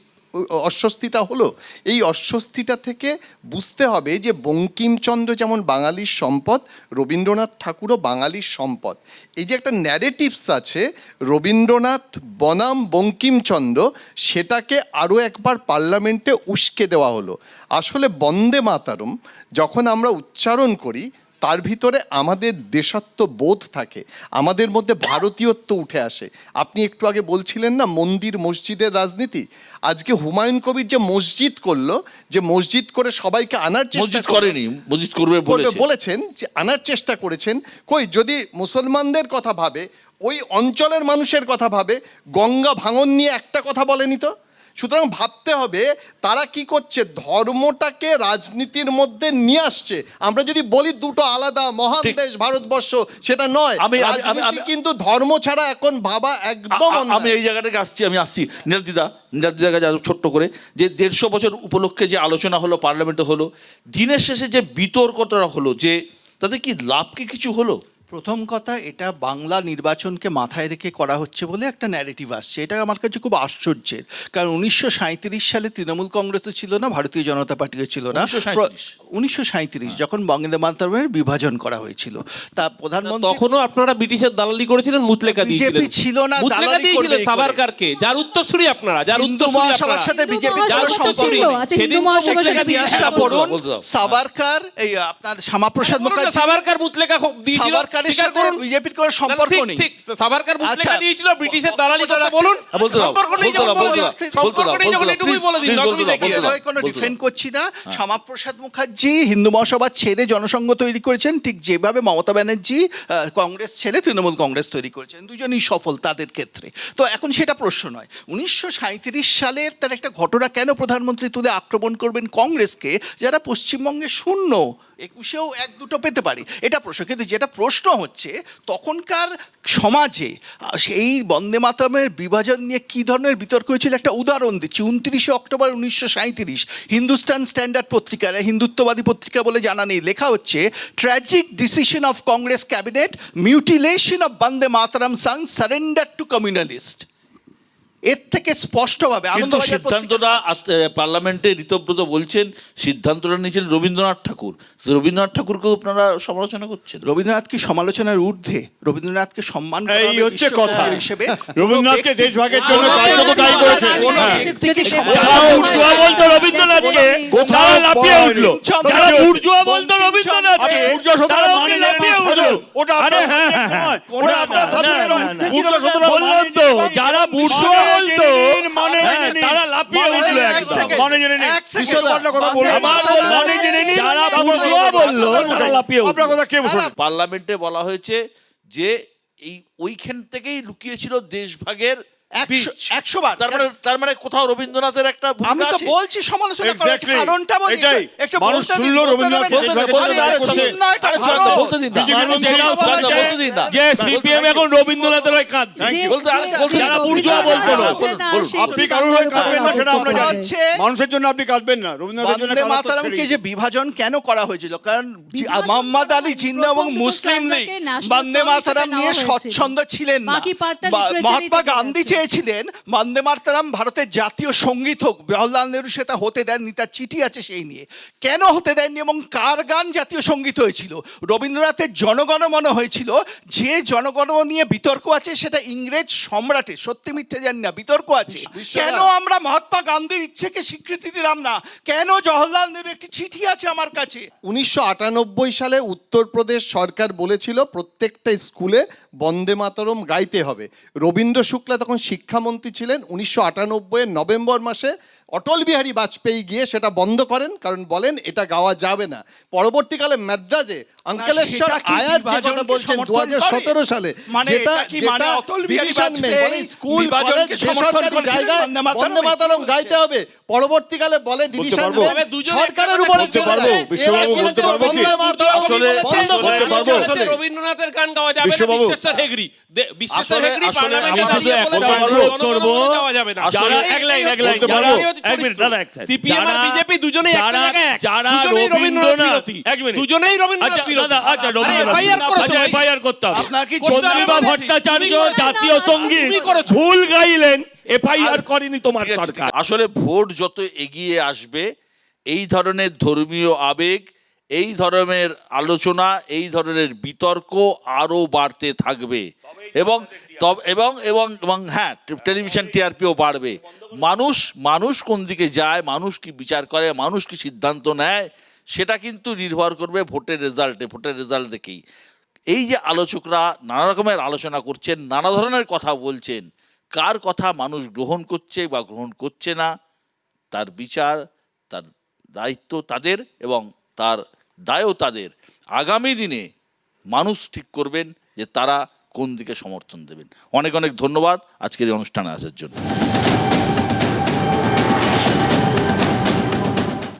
অস্বস্তিটা হলো। এই অস্বস্তিটা থেকে বুঝতে হবে যে বঙ্কিমচন্দ্র যেমন বাঙালির সম্পদ, রবীন্দ্রনাথ ঠাকুরও বাঙালির সম্পদ। এই যে একটা ন্যারেটিভস আছে রবীন্দ্রনাথ বনাম বঙ্কিমচন্দ্র, সেটাকে আরও একবার পার্লামেন্টে উস্কে দেওয়া হলো। আসলে বন্দে মাতরম যখন আমরা উচ্চারণ করি তার ভিতরে আমাদের দেশাত্মবোধ থাকে, আমাদের মধ্যে ভারতীয়ত্ব উঠে আসে। আপনি একটু আগে বলছিলেন না মন্দির মসজিদের রাজনীতি, আজকে হুমায়ুন কবির যে মসজিদ করলো, যে মসজিদ করে সবাইকে আনার চেষ্টা মসজিদ করেনি, মসজিদ করবে বলেছে। বলেছেন যে আনার চেষ্টা করেছেন। কই যদি মুসলমানদের কথা ভাবে, ওই অঞ্চলের মানুষের কথা ভাবে, গঙ্গা ভাঙন নিয়ে একটা কথা বলেনি তো। সুতরাং ভাবতে হবে তারা কি করছে, ধর্মটাকে রাজনীতির মধ্যে নিয়ে আসছে। আমরা যদি বলি দুটো আলাদা মহান ঠিক। দেশ ভারতবর্ষ, সেটা নয়। রাজনীতি কিন্তু ধর্ম ছাড়া এখন ভাবা একদম আমি অন্যায়। এই জায়গাটাকে আমি আসছি নীলাদিদাকে যা ছোট্ট করে, যে 150 বছর উপলক্ষে যে আলোচনা হলো পার্লামেন্টে হলো, দিনের শেষে যে বিতর্কটা হলো, যে তাতে কি লাভ কি কিছু হলো? প্রথম কথা, এটা বাংলা নির্বাচনকে মাথায় রেখে করা হচ্ছে বলে একটা ন্যারেটিভ আসছে। এটা আমার কাছে খুব আশ্চর্যের, কারণ 1937 সালে তৃণমূল কংগ্রেসও ছিল না, ভারতীয় জনতা পার্টিও ছিল না। 1937 যখন বন্দে মাতরমের বিভাজন করা হয়েছিল, তা প্রধানমন্ত্রী তখনও আপনারা ব্রিটিশের দালালি করেছিলেন, মুতলেকা দিয়েছিলেন। বিজেপি ছিল না, মুতলেকা দালালি দিয়েছিলেন করবে এই করে। সাভারকারকে, যার উত্তরসূরি আপনারা, যার হিন্দু উত্তরসূরি মহাসভার আপনারা। সাথে বিজেপি হিন্দু কোনো মহাসভা সম্পর্ক ছিল, নেই। আচ্ছা, হিন্দু সেদিন মহাসভার সাথে ইতিহাসটা বিজেপি পড়ুন। বলতে দাও। সাভারকার, এই আপনার শ্যামাপ্রসাদ মুখার্জি, সাভারকার মুতলেকা দিয়েছিল। সাভারকার সাভারকারের স্বীকার সাথে করুন। বিজেপির কোনো সম্পর্ক ঠিক, নেই। ঠিক সাভারকার বুঝ আচ্ছা। লেখা দিয়েছিল ব্রিটিশের দালালি করতে বলুন। বলতে দাও, সম্পর্ক নেই বলতে যখন দাও, বলে বলতে দিন। দাও, সম্পর্ক বলতে নেই দাও, যখন বলতে এটুকুই দাও, বলে দিন, please, বলতে অসুবিধা দাও, কি বলতে আছে? দাও। আমি কোনো বলতে ডিফেন্ড দাও। করছি না। শ্যামাপ্রসাদ মুখার্জি হিন্দু মহাসভা ছেড়ে জনসংঘ তৈরি করেছেন, ঠিক যেভাবে মমতা ব্যানার্জি কংগ্রেস ছেড়ে তৃণমূল কংগ্রেস তৈরি করেছেন, দুজনই সফল তাদের ক্ষেত্রে। তো এখন সেটা প্রশ্ন নয়। 1937 সালের তার একটা ঘটনা কেন প্রধানমন্ত্রী তুলে আক্রমণ করবেন কংগ্রেসকে, যারা পশ্চিমবঙ্গে শূন্য, 21-এও 1-2 পেতে পারি, এটা প্রশ্ন। কিন্তু যেটা প্রশ্ন হচ্ছে তখনকার সমাজে সেই বন্দে মাতরমের বিভাজন নিয়ে কী ধরনের বিতর্ক হয়েছিল একটা উদাহরণ দিচ্ছি। 29 অক্টোবর 1937 হিন্দুস্তান স্ট্যান্ডার্ড পত্রিকায়, হিন্দুত্ববাদী পত্রিকা বলে জানা নেই, লেখা হচ্ছে tragic decision of Congress cabinet, mutilation of Bande Mataram song, surrender to communalist. এর থেকে স্পষ্টভাবে কিন্তু আনন্দবাজার সিদ্ধান্তটা পার্লামেন্টে ঋতব্রত বলছেন সিদ্ধান্তটা নিয়েছিলেন রবীন্দ্রনাথ ঠাকুর। তো রবীন্দ্রনাথ ঠাকুরকেও আপনারা সমালোচনা করছেন। রবীন্দ্রনাথ কি সমালোচনার ঊর্ধ্বে? রবীন্দ্রনাথকে সম্মান করা এই হবে হচ্ছে বিশ্বকবি কথা। হিসেবে। রবীন্দ্রনাথকে দেশভাগের জন্য কার্যত দায়ী করেছেন। যারা উর্জুয়া বলতো রবীন্দ্রনাথকে, তারা লাফিয়ে উঠলো। যারা উর্জুয়া বলতো রবীন্দ্রনাথকে, তারা ওকে লাফিয়ে উঠলো। আরে হ্যাঁ, হ্যাঁ, ওটা আপনার শাসনের ঊর্ধ্বে বললাম তো, যারা বুর্জুয়া বলতো, হ্যাঁ, তারা লাফিয়ে উঠলো একদম। মানে জেনে নিন, এক সেকেন্ড। বিশ্বকর্মার কথা বলে আবার বললাম, মানে জেনে নিন, যারা তারপর বুর্জুয়া বললো, তারা লাফিয়ে উঠলো। আপনার কথা কে বলছেন? পার্লামেন্টে বলা হয়েছে যে এই ওইখান থেকেই লুকিয়েছিল দেশভাগের 100 বার। তার মানে কোথাও রবীন্দ্রনাথের একটা ভূমিকা আমি তো আছে। বলছি সমালোচনা করার Exactly. কারণটা বলি। এটাই। একটু মানুষ বলতে দিন, শুনলো বলতে রবীন্দ্রনাথ দেবেন। দেশভাগের বলতে দিন, আরে বলতে দিন। চীন না, এটা আরে ভালো। চল, বলতে দিন না। মানুষ এটাও বলছে বলতে দিন না। যে সিপিএম এখন রবীন্দ্রনাথের হয়ে কাঁদছে। যারা বুর্জুয়া বলতো না। আপনি কারোর হয়ে কাঁদবেন না সেটা আমরা জানি। হচ্ছে মানুষের জন্য আপনি কাঁদবেন না, রবীন্দ্রনাথের জন্য বন্দে কাঁদা তো মাতরমকে ছেড়েই যে বিভাজন কেন করা হয়েছিল, কারণ বিভাজন মোহাম্মদ তো আলী নয়, জিন্না এবং প্রথম দুটো মুসলিম লীগ stanza কে national বন্দে song মাতরম হিসেবে নিয়ে নেওয়া স্বচ্ছন্দ ছিলেন না। বাকি part টা literature-এই মহাত্মা থেকে গান্ধী যাচ্ছে। চেয়েছিলেন বন্দে মাতরম ভারতের জাতীয় সঙ্গীত হোক, জওহরলাল নেহরু সেটা হতে দেননি, তার চিঠি আছে সেই নিয়ে। কেন হতে দেননি এবং কার গান জাতীয় সঙ্গীত হয়েছিল? রবীন্দ্রনাথের জনগণমন হয়েছিল। যে জনগণমন নিয়ে বিতর্ক আছে সেটা ইংরেজ সম্রাটের, সত্যি মিথ্যে জানি না, বিতর্ক আছে। কেন আমরা মহাত্মা গান্ধীর ইচ্ছেকে স্বীকৃতি দিলাম না? কেন জওহরলাল নেহরু, একটি চিঠি আছে আমার কাছে। 1998 সালে উত্তরপ্রদেশ সরকার বলেছিল প্রত্যেকটা স্কুলে বন্দে মাতরম গাইতে হবে। রবীন্দ্র শুক্লা তখন শিক্ষামন্ত্রী ছিলেন। 1998 নভেম্বর মাসে অটল বিহারী বাজপেয়ী গিয়ে সেটা বন্ধ করেন, কারণ বলেন এটা গাওয়া যাবে না। পরবর্তীকালে মাদ্রাজে আঙ্কেলেশ্বর সেটা কি আয়ার যে কথা বিভাজনকে বলছেন সমর্থন 2017 সালে, মানে যেটা এটা কি মানে যেটা অটল বিহারী ডিভিশন মেন বলে বাজপেয়ী স্কুল কলেজ বিভাজনকে সমর্থন বেসরকারি করেছিলেন, জায়গায় বন্দে মাতরম বন্দে মাতরম বলছে। গাইতে হবে। পরবর্তীকালে বলে ডিভিশন পারবো? মেন সরকারের উপরে বলতে ছেড়ে পারবো? দেয়। বিশ্ববাবু এরা বলতে কিন্তু পারবো কি? বন্দে মাতরম আসলে- বন্ধ করে বলতে দিয়েছে পারবো? আসলে। রবীন্দ্রনাথের গান গাওয়া যাবে না, বিশ্ববাবু। বিশ্বেশ্বর হেগড়ি বিশ্বেশ্বর আসলে- হেগড়ি আসলে পার্লামেন্টে আমরা দাঁড়িয়ে শুধু বলে একটা দেন, অনুরোধ জনগণমন করবো, গাওয়া যাবে না। যারা আসলে- এক লাইন বলতে যারা পারবো? এক মিনিট দাদা, এক second। সিপিএম আর যারা- বিজেপি দুজনেই একটা যারা- জায়গায় এক। যারা দুজনেই রবীন্দ্রনাথ রবীন্দ্রনাথ বিরোধী। এক মিনিট। দুজনেই রবীন্দ্রনাথ আচ্ছা, বিরোধী। দাদা, আচ্ছা, আরে রবীন্দ্রনাথ FIR করো আচ্ছা, সবাই। FIR করতাম। আপনার কি চন্দ্রিমা করতে হবে? ভট্টাচার্য তুমি জাতীয় সঙ্গীত তুমি করেছো। ভুল গাইলেন, এফআইআর করেনি তোমার ঠিক আছে, সরকার। আসলে ভোট যত এগিয়ে আসবে এই ধরনের ধর্মীয় আবেগ, এই ধরনের আলোচনা, এই ধরনের বিতর্ক আরো বাড়তে থাকবে এবং এবং এবং এবং হ্যাঁ, টেলিভিশন টিআরপিও বাড়বে। মানুষ কোন দিকে যায়, মানুষ কি বিচার করে, মানুষ কি সিদ্ধান্ত নেয়, সেটা কিন্তু নির্ভর করবে ভোটের রেজাল্ট দেখেই। এই যে আলোচকরা নানা রকমের আলোচনা করছেন, নানা ধরনের কথা বলছেন, কার কথা মানুষ গ্রহণ করছে বা গ্রহণ করছে না, তার বিচার, তার দায়িত্ব তাদের এবং তার দায়ও তাদের। আগামী দিনে মানুষ ঠিক করবেন যে তারা কোন দিকে সমর্থন দেবেন। অনেক অনেক ধন্যবাদ আজকের এই অনুষ্ঠানে আসার জন্য।